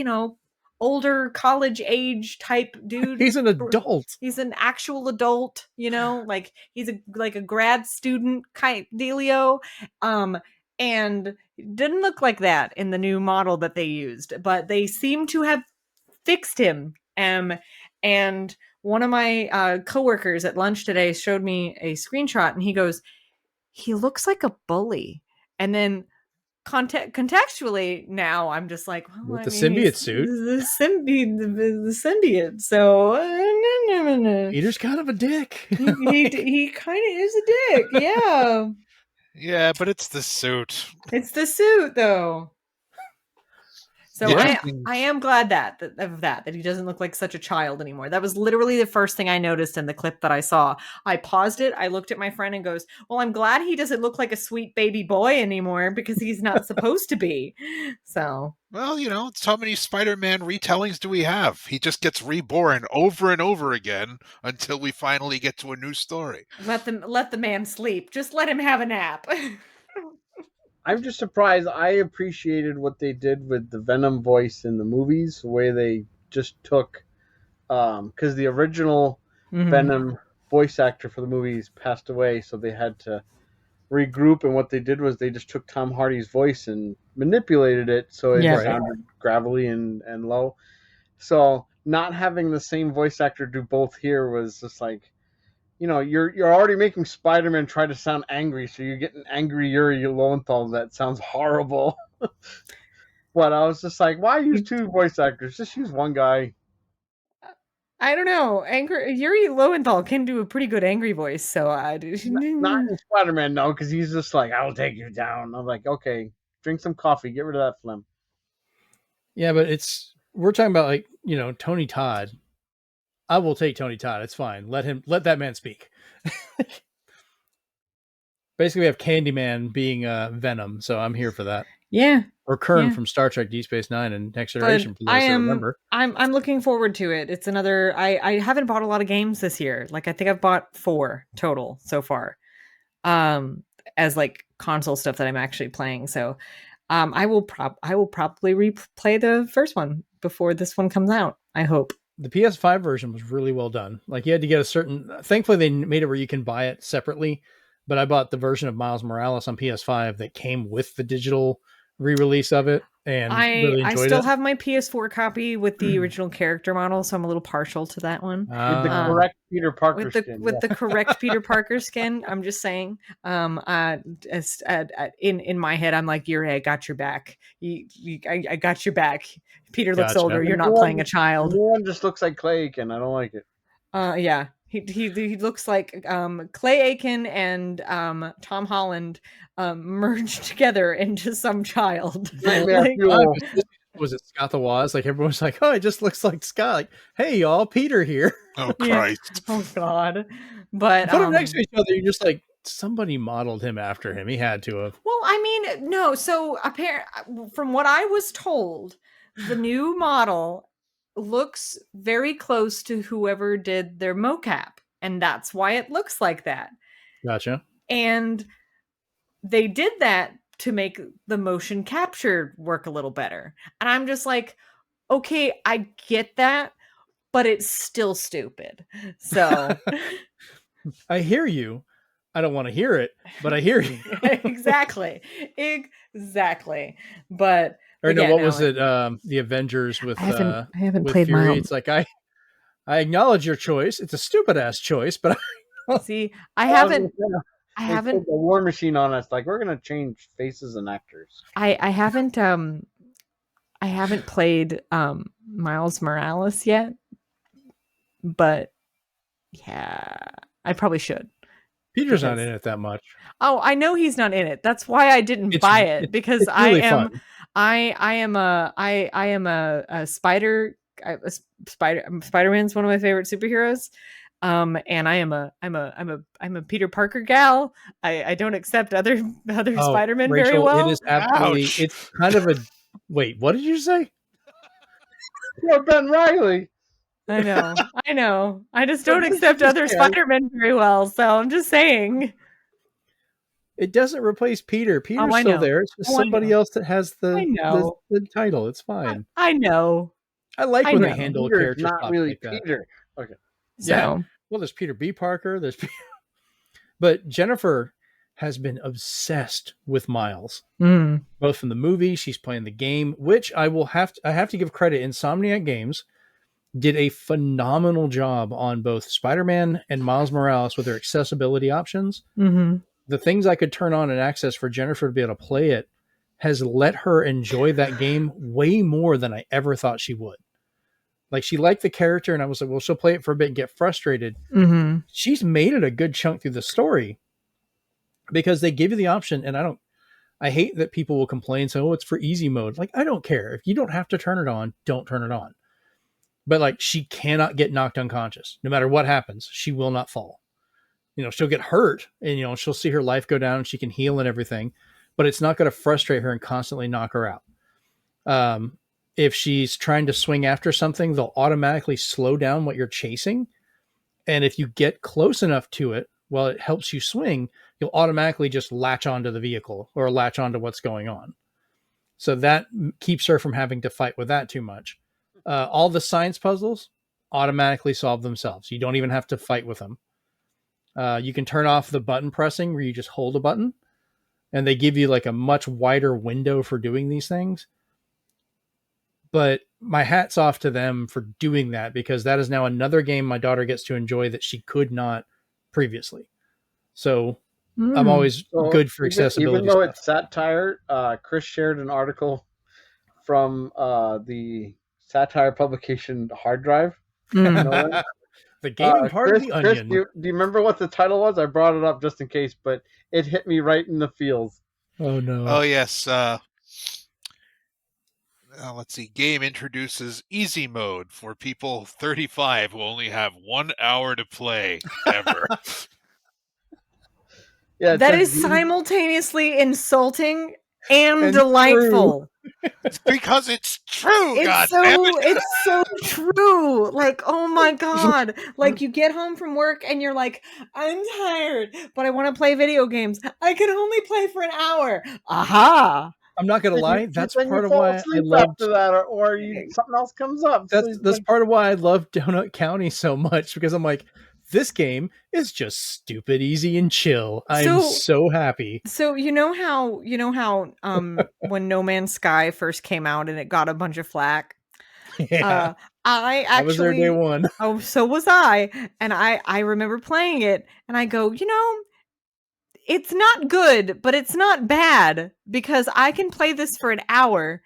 older college age type dude. He's an adult. He's an actual adult, like he's a grad student kind dealio. And didn't look like that in the new model that they used, but they seem to have fixed him. And one of my coworkers at lunch today showed me a screenshot, and he goes, "He looks like a bully." And then contextually, now I'm just like, well, With the symbiote suit. the symbiote. So no. Peter's kind of a dick. he kind of is a dick. Yeah. Yeah, but it's the suit. It's the suit, though. So Yeah. I am glad that he doesn't look like such a child anymore. That was literally the first thing I noticed in the clip that I saw. I paused it. I looked at my friend and goes, "Well, I'm glad he doesn't look like a sweet baby boy anymore because he's not supposed to be." So, Well, it's how many Spider-Man retellings do we have? He just gets reborn over and over again until we finally get to a new story. let the man sleep. Just let him have a nap. I'm just surprised. I appreciated what they did with the Venom voice in the movies, the way they just took, because the original Venom voice actor for the movies passed away, so they had to regroup. And what they did was they just took Tom Hardy's voice and manipulated it so it sounded gravelly and low. So not having the same voice actor do both here was just like, you're already making Spider-Man try to sound angry, so you get an angry Yuri Lowenthal that sounds horrible. But I was just like, why use two voice actors? Just use one guy. I don't know. Yuri Lowenthal can do a pretty good angry voice, so Not in Spider-Man, no, because he's just like, I'll take you down. I'm like, okay, drink some coffee, get rid of that phlegm. Yeah, but we're talking about Tony Todd. I will take Tony Todd. It's fine. Let that man speak. Basically, we have Candyman being Venom, so I'm here for that. Yeah. Or Kern from Star Trek Deep Space Nine and Next Generation. For those that remember, I'm looking forward to it. It's another. I haven't bought a lot of games this year. Like I think I've bought 4 total so far, as like console stuff that I'm actually playing. So, I will probably replay the first one before this one comes out. I hope. The PS5 version was really well done. Like you had to get thankfully they made it where you can buy it separately, but I bought the version of Miles Morales on PS5 that came with the digital re-release of it, and really enjoyed I still have my PS4 copy with the original character model, so I'm a little partial to that one. With the correct Peter Parker skin. With the correct Peter Parker skin. I'm just saying. In my head, I'm like, Yuri, I got your back. I got your back. Peter looks older. You're not playing a child. The one just looks like Clay Aiken. I don't like it. Yeah. He looks like Clay Aiken and Tom Holland merged together into some child. Was it Scott the Woz? Like everyone's like, oh, it just looks like Scott. Like, hey y'all, Peter here. Oh Christ! Yeah. Oh God! But put them next to each other. You're just like, somebody modeled him after him. He had to have. Well, I mean, no. So from what I was told, the new model looks very close to whoever did their mocap, and that's why it looks like that. Gotcha. And they did that to make the motion capture work a little better. And I'm just like, okay, I get that, but it's still stupid. So I hear you. I don't want to hear it, but I hear you. Exactly. But or no, what was it? The Avengers with I haven't with played Fury. my own. It's like I acknowledge your choice. It's a stupid ass choice, but see, I haven't put the War Machine on us. Like we're gonna change faces and actors. I haven't played Miles Morales yet, but yeah, I probably should. Peter's not in it that much. Oh, I know he's not in it. That's why I didn't buy it, because really fun. I am a Spider-Man's one of my favorite superheroes. And I'm a Peter Parker gal. I don't accept other Spider-Men very well. It is absolutely. Ouch. It's kind of a. Wait, what did you say? You're Ben Reilly. I know. I just don't accept other Spider-Men very well. So I'm just saying. It doesn't replace Peter. Peter's still there. It's just somebody else that has the title. It's fine. I know. I like when they handle characters not really like that. Peter. Okay. Yeah. Well, there's Peter B. Parker. But Jennifer has been obsessed with Miles, both from the movie. She's playing the game, which I have to give credit. Insomniac Games did a phenomenal job on both Spider-Man and Miles Morales with their accessibility options. Mm-hmm. The things I could turn on and access for Jennifer to be able to play it has let her enjoy that game way more than I ever thought she would. Like she liked the character, and I was like, well, she'll play it for a bit and get frustrated. Mm-hmm. She's made it a good chunk through the story because they give you the option. And I I hate that people will complain, so it's for easy mode. Like, I don't care. If you don't have to turn it on, don't turn it on. But like, she cannot get knocked unconscious. No matter what happens, she will not fall. She'll get hurt and, she'll see her life go down and she can heal and everything, but it's not going to frustrate her and constantly knock her out. If she's trying to swing after something, they'll automatically slow down what you're chasing. And if you get close enough to it, while it helps you swing, you'll automatically just latch onto the vehicle or latch onto what's going on. So that keeps her from having to fight with that too much. All the science puzzles automatically solve themselves. You don't even have to fight with them. You can turn off the button pressing where you just hold a button, and they give you like a much wider window for doing these things. But my hat's off to them for doing that, because that is now another game my daughter gets to enjoy that she could not previously. So I'm always good for accessibility. Even though it's satire, Chris shared an article from the satire publication Hard Drive. The gaming part of the Chris, onion. do you remember what the title was? I brought it up just in case, but it hit me right in the feels. Oh, no. Oh, yes. Let's see. Game introduces easy mode for people 35 who only have 1 hour to play ever. Yeah, that is simultaneously insulting and delightful. It's because it's true. It's so true. Like, oh my God. Like, you get home from work and you're like, I'm tired, but I want to play video games. I can only play for an hour. Aha. I'm not gonna lie. That's part of why I love that, or something else comes up. That's part of why I love Donut County so much, because I'm like, this game is just stupid, easy, and chill. I'm so happy. So you know how when No Man's Sky first came out and it got a bunch of flack. Yeah, I was there day one. Oh, so was I, and I remember playing it, and I go, it's not good, but it's not bad, because I can play this for an hour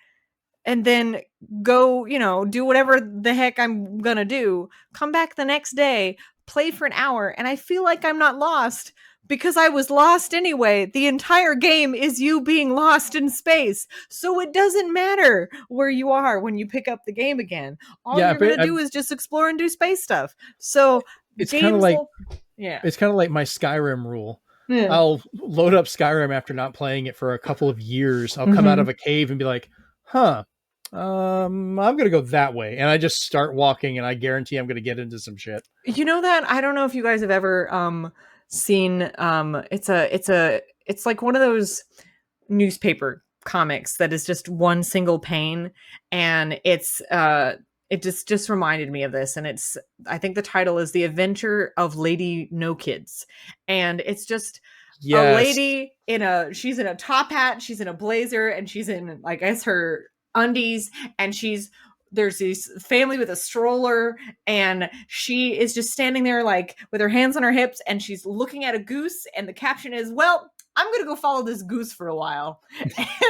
and then go, do whatever the heck I'm gonna do, come back the next day, play for an hour, and I feel like I'm not lost, because I was lost anyway. The entire game is you being lost in space, so it doesn't matter where you are when you pick up the game again. All you're gonna do is just explore and do space stuff. So it's kind of like my Skyrim rule. Yeah. I'll load up Skyrim after not playing it for a couple of years. I'll come out of a cave and be like, I'm going to go that way. And I just start walking, and I guarantee I'm going to get into some shit. You know that? I don't know if you guys have ever seen, it's like one of those newspaper comics that is just one single pane. And it just reminded me of this, and I think the title is The Adventure of Lady No Kids, and it's just a lady she's in a top hat, she's in a blazer, and she's in, I guess, her undies, and there's this family with a stroller, and she is just standing there like with her hands on her hips, and she's looking at a goose, and the caption is, well, I'm gonna go follow this goose for a while.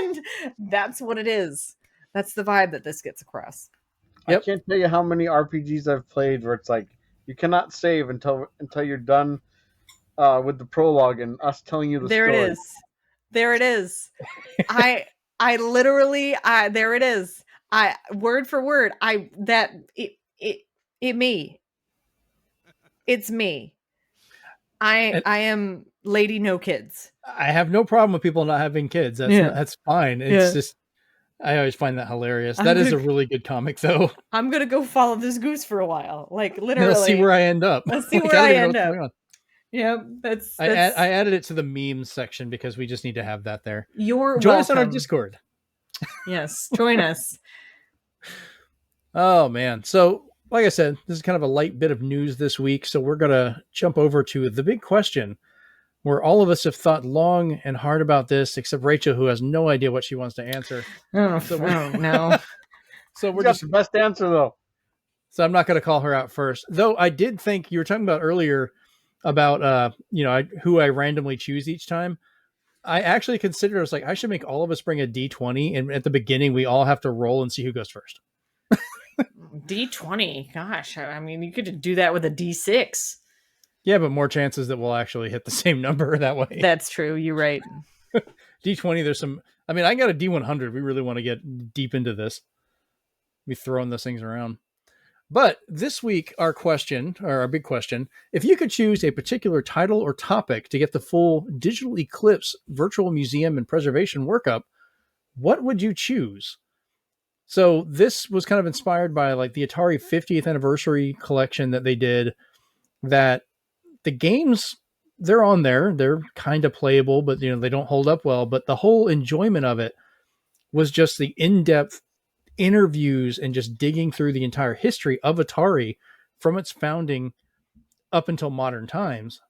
And that's what it is. That's the vibe that this gets across. Yep. I can't tell you how many RPGs I've played where it's like you cannot save until you're done with the prologue and us telling you the story. There it is. I literally there it is. Word for word. It's me. I am Lady No Kids. I have no problem with people not having kids. That's fine. It's just, I always find that hilarious. That is a really good comic, though. I'm gonna go follow this goose for a while. Like, literally. Let's see where I end up. Let's see where I end up. Yeah, that's... I added it to the memes section because we just need to have that there. Join us on our Discord. Yes, join us. Oh, man. So, like I said, this is kind of a light bit of news this week, so we're going to jump over to the big question, where all of us have thought long and hard about this, except Rachel, who has no idea what she wants to answer. No. So we're just the best answer, though. So I'm not going to call her out first. Though I did think you were talking about earlier about, who I randomly choose each time. I actually considered, I was like, I should make all of us bring a D20, and at the beginning, we all have to roll and see who goes first. D20? Gosh, I mean, you could do that with a D6. Yeah, but more chances that we'll actually hit the same number that way. That's true. You're right. D20. There's some. I mean, I got a D100. We really want to get deep into this. We throwing those things around. But this week, our big question, if you could choose a particular title or topic to get the full Digital Eclipse virtual museum and preservation workup, what would you choose? So this was kind of inspired by like the Atari 50th anniversary collection that they did, that the games, they're on there. They're kind of playable, but they don't hold up well. But the whole enjoyment of it was just the in-depth interviews and just digging through the entire history of Atari from its founding up until modern times.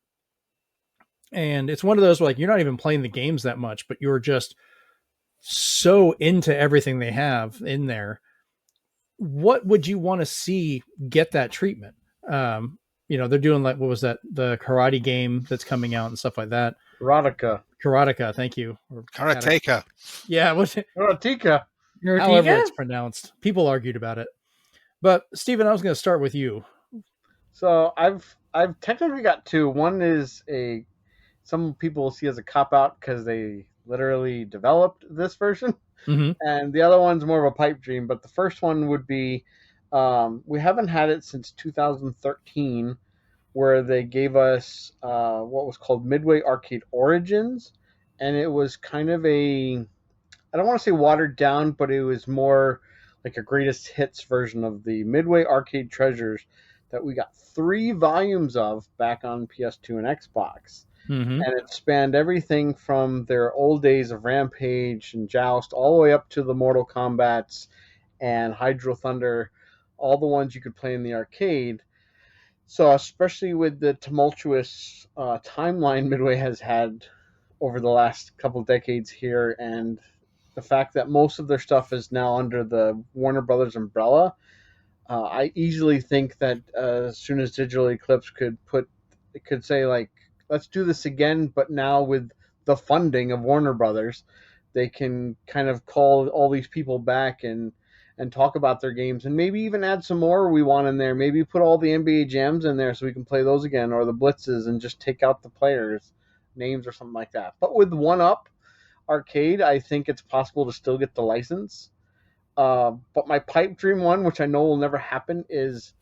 And it's one of those where, like, you're not even playing the games that much, but you're just so into everything they have in there. What would you want to see get that treatment? They're doing, like, what was that? The karate game that's coming out and stuff like that. Karateka. Thank you. Or Karateka. Yeah. What's it? Karateka. However it's pronounced. People argued about it. But Stephen, I was going to start with you. So I've technically got two. One is some people see as a cop out because they literally developed this version, and the other one's more of a pipe dream. But the first one would be, we haven't had it since 2013, where they gave us what was called Midway Arcade Origins, and it was kind of I don't want to say watered down, but it was more like a greatest hits version of the Midway Arcade Treasures that we got 3 volumes of back on PS2 and Xbox. And it spanned everything from their old days of Rampage and Joust all the way up to the Mortal Kombats and Hydro Thunder, all the ones you could play in the arcade. So especially with the tumultuous timeline Midway has had over the last couple of decades here, and the fact that most of their stuff is now under the Warner Brothers umbrella, I easily think that as soon as Digital Eclipse could say, like, let's do this again, but now with the funding of Warner Brothers, they can kind of call all these people back and talk about their games, and maybe even add some more we want in there. Maybe put all the NBA Jams in there so we can play those again, or the Blitzes, and just take out the players' names or something like that. But with 1UP Arcade, I think it's possible to still get the license. But my pipe dream one, which I know will never happen, is,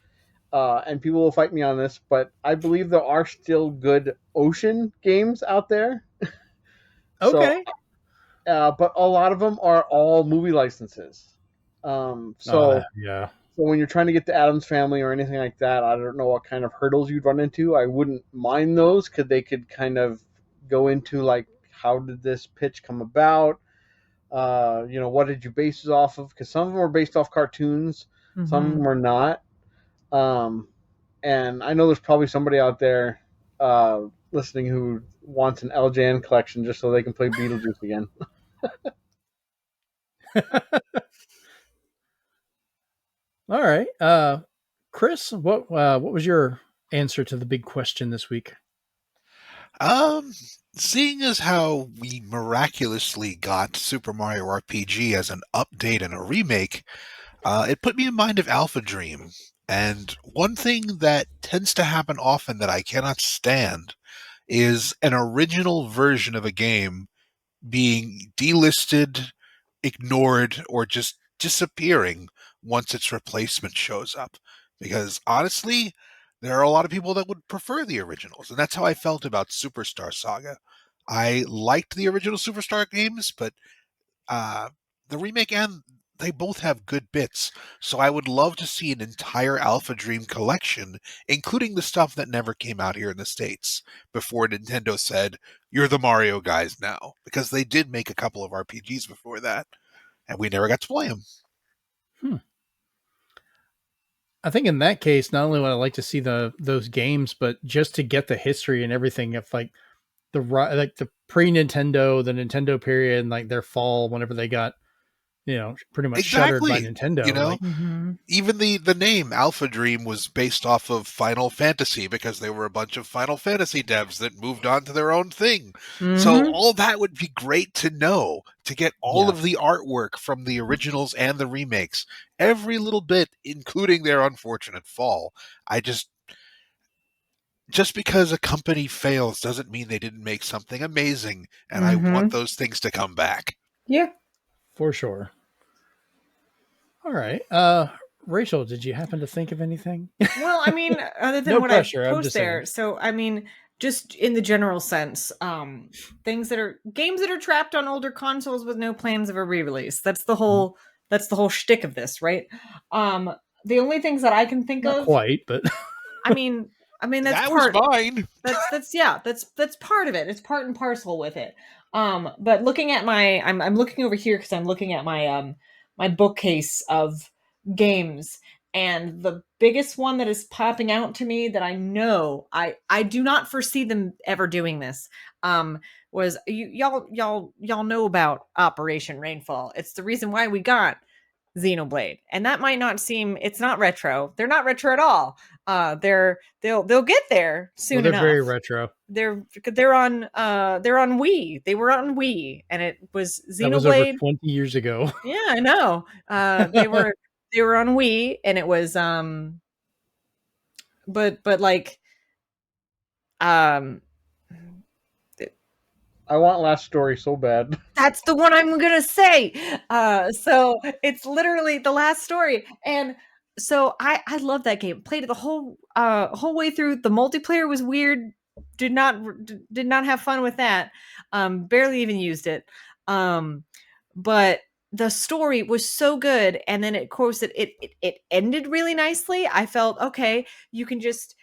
and people will fight me on this, but I believe there are still good ocean games out there. Okay. But a lot of them are all movie licenses. So when you're trying to get the Addams Family or anything like that, I don't know what kind of hurdles you'd run into. I wouldn't mind those, because they could kind of go into, like, how did this pitch come about? What did you base it off of? Because some of them are based off cartoons, some of them are not. And I know there's probably somebody out there listening who wants an LJN collection just so they can play Beetlejuice again. All right. Chris, what was your answer to the big question this week? Seeing as how we miraculously got Super Mario RPG as an update and a remake, it put me in mind of Alpha Dream. And one thing that tends to happen often that I cannot stand is an original version of a game being delisted, ignored, or just disappearing once its replacement shows up. Because honestly, there are a lot of people that would prefer the originals, and that's how I felt about Superstar Saga. I liked the original Superstar games, but the remake and they both have good bits. So I would love to see an entire Alpha Dream collection, including the stuff that never came out here in the States before Nintendo said, "You're the Mario guys now," because they did make a couple of RPGs before that, and we never got to play them. I think in that case, not only would I like to see those games, but just to get the history and everything of, like, the pre-Nintendo, the Nintendo period, and, like, their fall whenever they got, pretty much shuttered by Nintendo. Even the name Alpha Dream was based off of Final Fantasy, because they were a bunch of Final Fantasy devs that moved on to their own thing. So all that would be great to know, to get all of the artwork from the originals and the remakes, every little bit, including their unfortunate fall. just because a company fails doesn't mean they didn't make something amazing, and I want those things to come back. Yeah. For sure. All right. Rachel, did you happen to think of anything? Well, I mean, other than No what pressure, I I'm post just there. saying. So, I mean, just in the general sense, games that are trapped on older consoles with no plans of a re-release. That's the whole shtick of this, right? The only things that I can think Not of, quite, but I mean, that's That was part. mine. That's part of it. It's part and parcel with it. But looking at I'm looking over here because I'm looking at my my bookcase of games, and the biggest one that is popping out to me that I know I do not foresee them ever doing this. Was y'all know about Operation Rainfall? It's the reason why we got Xenoblade, and that might not seem, it's not retro. They're not retro at all. They'll get there soon they're enough. very retro. They're on Wii. They were on Wii, and it was Xenoblade. That was over 20 years ago. Yeah, I know. They were on Wii, and it was but like I want Last Story so bad. That's the one I'm gonna say. So it's literally the last story, and so I love that game. Played it the whole way through. The multiplayer was weird. Did not have fun with that. Barely even used it. But the story was so good, and then of course it ended really nicely. I felt okay. You can just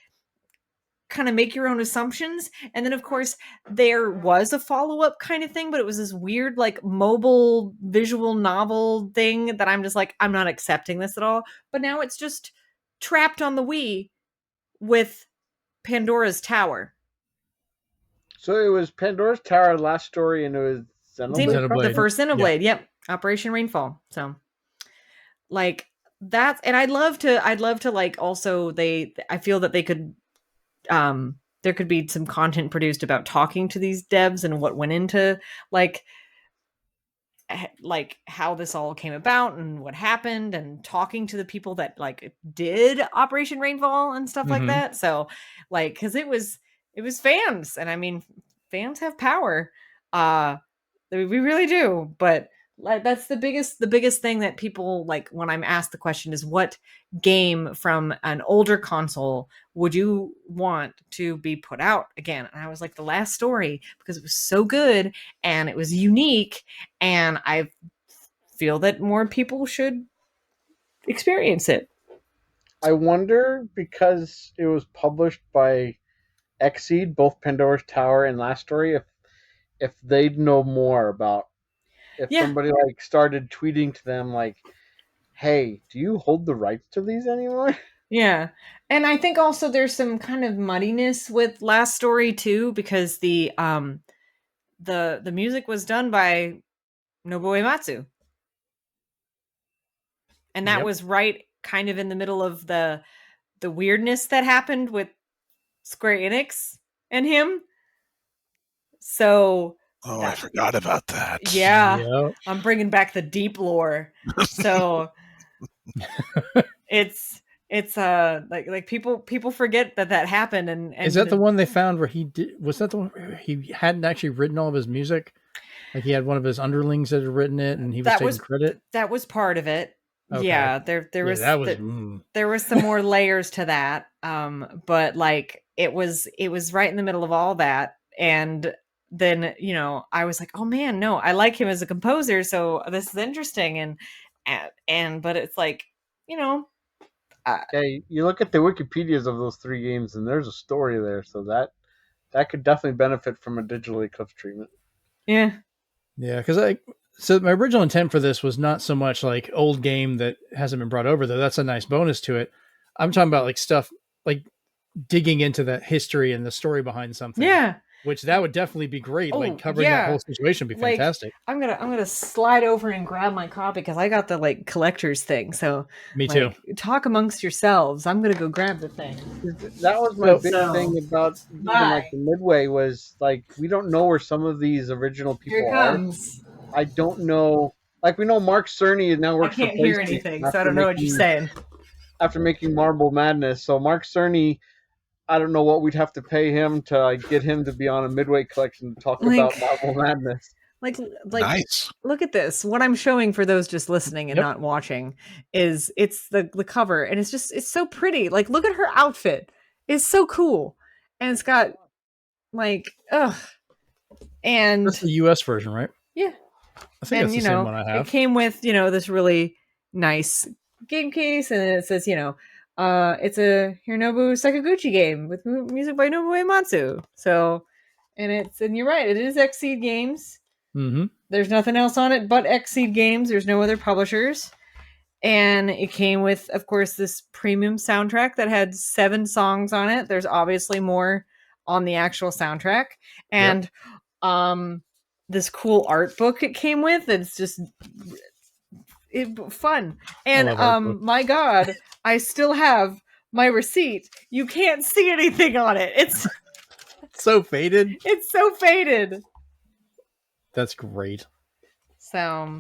kind of make your own assumptions, and then of course there was a follow-up kind of thing, but it was this weird like mobile visual novel thing that I'm just like, I'm not accepting this at all. But now it's just trapped on the Wii with Pandora's Tower. So it was Pandora's Tower, Last Story, and it was Xenoblade. The first Xenoblade. Yep. Operation Rainfall. So like that's, and I'd love to like, also I feel that they could there could be some content produced about talking to these devs and what went into like how this all came about and what happened, and talking to the people that like did Operation Rainfall and stuff like that. So like, because it was fans, and I mean, fans have power. We really do. But like, that's the biggest thing that people like when I'm asked the question is, what game from an older console would you want to be put out again? And I was like, The Last Story, because it was so good and it was unique, and I feel that more people should experience it. I wonder, because it was published by Xseed, both Pandora's Tower and Last Story, if they'd know more about, if somebody like started tweeting to them like, hey, do you hold the rights to these anymore? Yeah. And I think also there's some kind of muddiness with Last Story too, because the music was done by Nobuo Uematsu. And that was right kind of in the middle of the weirdness that happened with Square Enix and him. So I forgot about that. Yeah. Yep. I'm bringing back the deep lore. So it's like people forget that happened, and is that the one they found where was that the one where he hadn't actually written all of his music? Like he had one of his underlings that had written it, and he was taking credit. That was part of it. Okay. Yeah, there was there was some more layers to that. But like it was right in the middle of all that, and then I was like, oh man, no, I like him as a composer, so this is interesting, and but it's like yeah, you look at the Wikipedias of those three games, and there's a story there, so that could definitely benefit from a digital Eclipse treatment. Yeah, because so my original intent for this was not so much like old game that hasn't been brought over, though. That's a nice bonus to it. I'm talking about like stuff like digging into the history and the story behind something. Yeah. Which that would definitely be great. Like covering that whole situation would be fantastic. I'm gonna slide over and grab my copy because I got the like collector's thing. So me too. Talk amongst yourselves. I'm gonna go grab the thing. That was my big thing about even like the Midway was like, we don't know where some of these original people are. I don't know. Like, we know Mark Cerny now works for PlayStation. I can't hear anything, so I don't know what you're saying. After making Marble Madness, so Mark Cerny I don't know what we'd have to pay him to get him to be on a Midway Collection to talk about Marvel Madness. Like Nice. Look at this. What I'm showing for those just listening and Yep. not watching is it's the cover, and it's so pretty. Like, look at her outfit. It's so cool. And it's got and That's the US version, right? yeah. I think that's the same one I have. It came with, this really nice game case, and it says, it's a Hironobu Sakaguchi game with music by Nobuo Uematsu. So, and you're right, it is Xseed Games. Mm-hmm. There's nothing else on it but Xseed Games. There's no other publishers. And it came with, of course, this premium soundtrack that had 7 songs on it. There's obviously more on the actual soundtrack. And this cool art book it came with. It's just fun. And my God, I still have my receipt. You can't see anything on it. It's so faded. It's so faded. That's great. So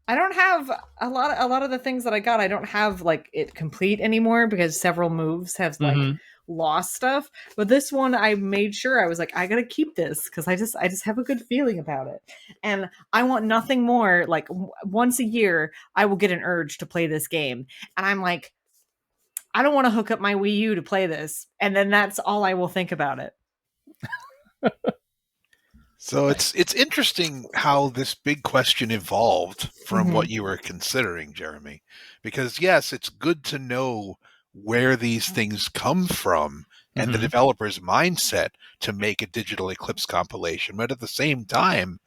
I don't have a lot of the things that I got. I don't have like it complete anymore because several moves have like lost stuff. But this one, I made sure I was like, I gotta keep this because I just have a good feeling about it, and I want nothing more. Like once a year, I will get an urge to play this game, and I'm like, I don't want to hook up my Wii U to play this, and then that's all I will think about it. So it's interesting how this big question evolved from what you were considering, Jeremy. Because yes, it's good to know where these things come from and the developer's mindset to make a digital Eclipse compilation. But at the same time,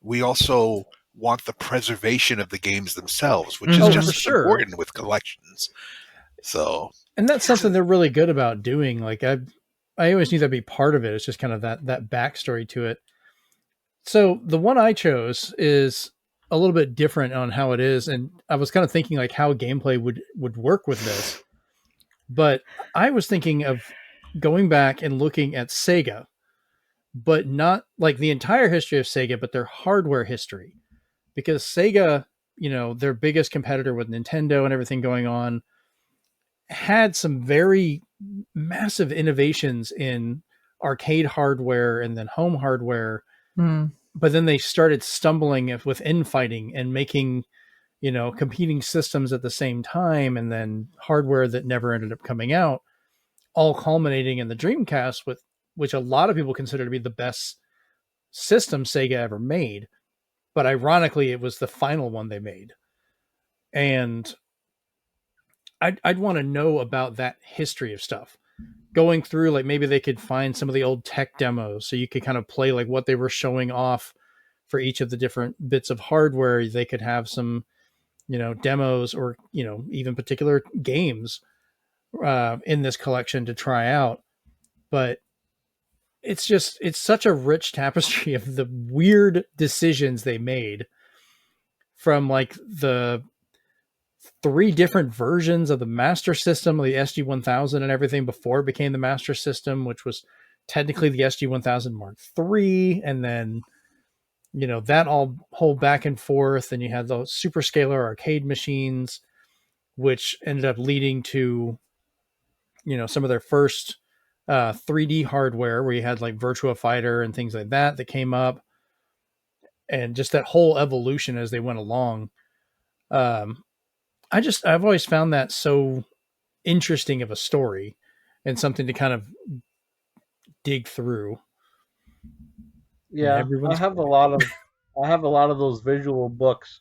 we also want the preservation of the games themselves, which is just as important with collections. So, and that's something they're really good about doing. Like I always knew that'd be part of it. It's just kind of that backstory to it. So the one I chose is a little bit different on how it is. And I was kind of thinking like how gameplay would work with this. But I was thinking of going back and looking at Sega, but not like the entire history of Sega, but their hardware history. Because Sega, their biggest competitor with Nintendo and everything going on, had some very massive innovations in arcade hardware and then home hardware. But then they started stumbling with infighting and making, competing systems at the same time, and then hardware that never ended up coming out, all culminating in the Dreamcast, which a lot of people consider to be the best system Sega ever made. But ironically, it was the final one they made. And I'd want to know about that history of stuff. Going through, like maybe they could find some of the old tech demos so you could kind of play like what they were showing off for each of the different bits of hardware. They could have some, demos or, even particular games in this collection to try out. But it's such a rich tapestry of the weird decisions they made, from like the 3 different versions of the Master System, the SG-1000 and everything before it became the Master System, which was technically the SG-1000 Mark III. And then, that all whole back and forth. And you had those super scalar arcade machines, which ended up leading to, some of their first 3D hardware where you had like Virtua Fighter and things like that came up. And just that whole evolution as they went along. I've always found that so interesting of a story and something to kind of dig through. Yeah, I have a lot of those visual books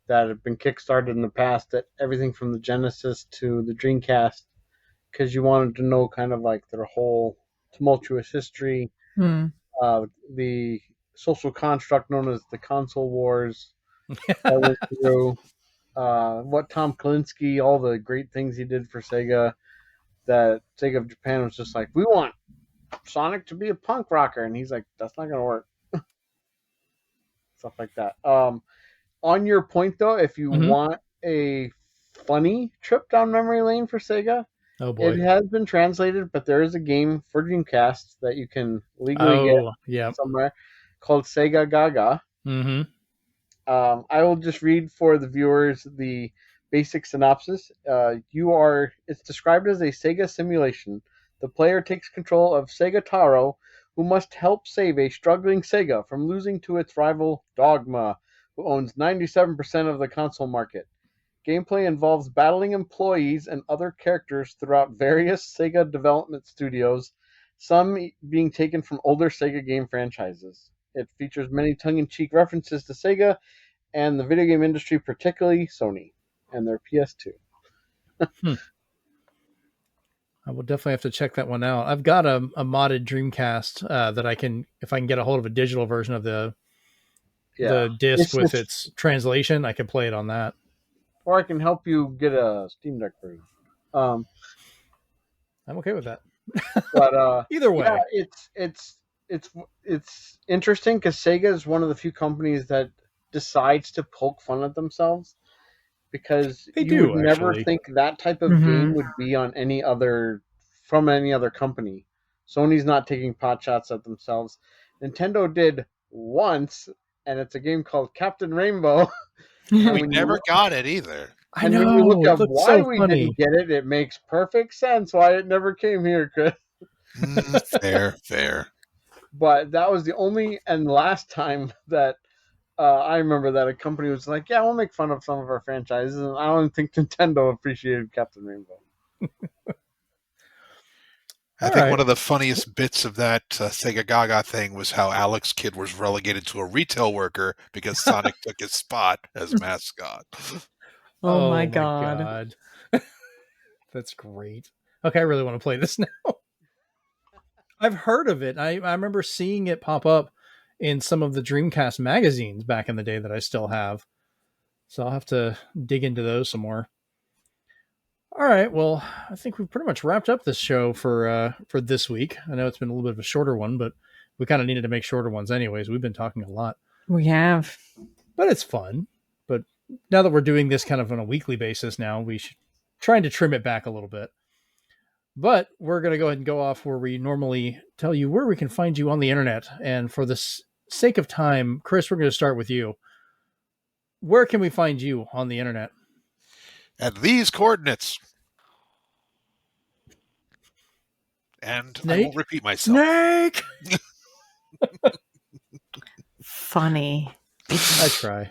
that have been kickstarted in the past, that everything from the Genesis to the Dreamcast, because you wanted to know kind of like their whole tumultuous history, the social construct known as the console wars that went through, what Tom Kalinske, all the great things he did for Sega, that Sega of Japan was just like, we want Sonic to be a punk rocker, and he's like, that's not gonna work. Stuff like that. On your point though, if you want a funny trip down memory lane for Sega, oh boy, it has been translated, but there is a game for Dreamcast that you can legally get somewhere called Sega Gaga. I will just read for the viewers the basic synopsis. It's described as a Sega simulation The player takes control of Sega Taro, who must help save a struggling Sega from losing to its rival Dogma, who owns 97% of the console market. Gameplay involves battling employees and other characters throughout various Sega development studios, some being taken from older Sega game franchises. It features many tongue-in-cheek references to Sega and the video game industry, particularly Sony and their PS2. I will definitely have to check that one out. I've got a modded Dreamcast that I can, if I can get a hold of a digital version of the disc with its translation, I can play it on that. Or I can help you get a Steam Deck version. I'm okay with that. But either way, yeah, it's interesting because Sega is one of the few companies that decides to poke fun at themselves, because would never think that type of game would be on any other company. Sony's not taking pot shots at themselves. Nintendo did once, and it's a game called Captain Rainbow. We never got it either. I know. When you look at why we funny. didn't get it, it makes perfect sense why it never came here, Chris. Fair. But that was the only and last time that I remember that a company was like, yeah, we'll make fun of some of our franchises, and I don't think Nintendo appreciated Captain Rainbow. I think one of the funniest bits of that Sega Gaga thing was how Alex Kidd was relegated to a retail worker because Sonic took his spot as mascot. Oh my god. That's great. Okay, I really want to play this now. I've heard of it. I remember seeing it pop up in some of the Dreamcast magazines back in the day that I still have. So I'll have to dig into those some more. All right. Well, I think we've pretty much wrapped up this show for this week. I know it's been a little bit of a shorter one, but we kind of needed to make shorter ones anyways. We've been talking a lot. We have. But it's fun. But now that we're doing this kind of on a weekly basis now, we should trying to trim it back a little bit. But we're going to go ahead and go off where we normally tell you where we can find you on the internet. And for the sake of time, Chris, we're going to start with you. Where can we find you on the internet? At these coordinates. And Snake? I won't repeat myself. Snake! Funny. I try.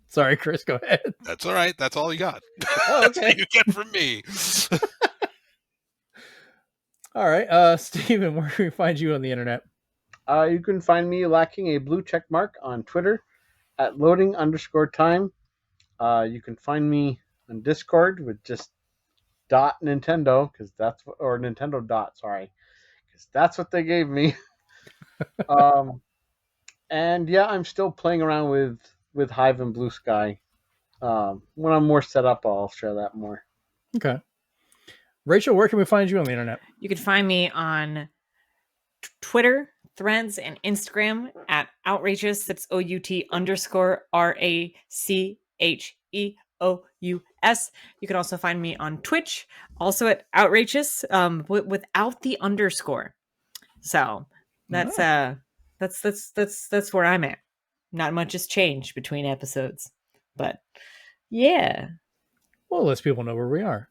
Sorry, Chris, go ahead. That's all right. That's all you got. Oh, okay. That's what you get from me. All right. Steven, where can we find you on the internet? You can find me lacking a blue check mark on Twitter at loading_time. You can find me on Discord with just .nintendo, because that's or Nintendo dot, sorry, because that's what they gave me. And yeah, I'm still playing around with Hive and Blue Sky. When I'm more set up, I'll share that more. Okay. Rachel, where can we find you on the internet? You can find me on Twitter, Threads, and Instagram at Outrageous. That's OUT_RACHEOUS. You can also find me on Twitch, also at Outrageous, without the underscore. So that's where I'm at. Not much has changed between episodes, but yeah. Well, let's people know where we are.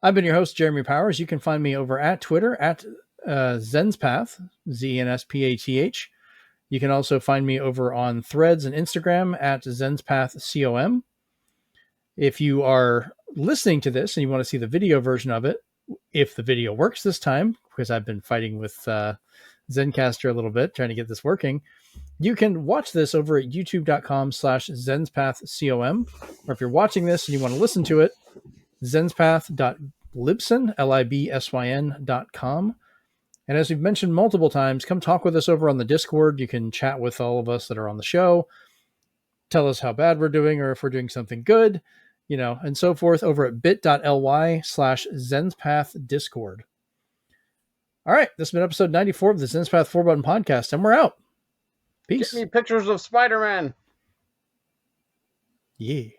I've been your host, Jeremy Powers. You can find me over at Twitter at Zenspath, ZNSPATH. You can also find me over on Threads and Instagram at ZenspathCOM. If you are listening to this and you want to see the video version of it, if the video works this time, because I've been fighting with Zencaster a little bit, trying to get this working, you can watch this over at youtube.com/ZenspathCOM. Or if you're watching this and you want to listen to it, zenspath.libsyn, LIBSYN.com. And as we've mentioned multiple times, come talk with us over on the Discord. You can chat with all of us that are on the show. Tell us how bad we're doing or if we're doing something good, and so forth over at bit.ly/Zenspathdiscord. All right, this has been episode 94 of the Zenspath 4-Button Podcast, and we're out. Peace. Get me pictures of Spider-Man. Yeah.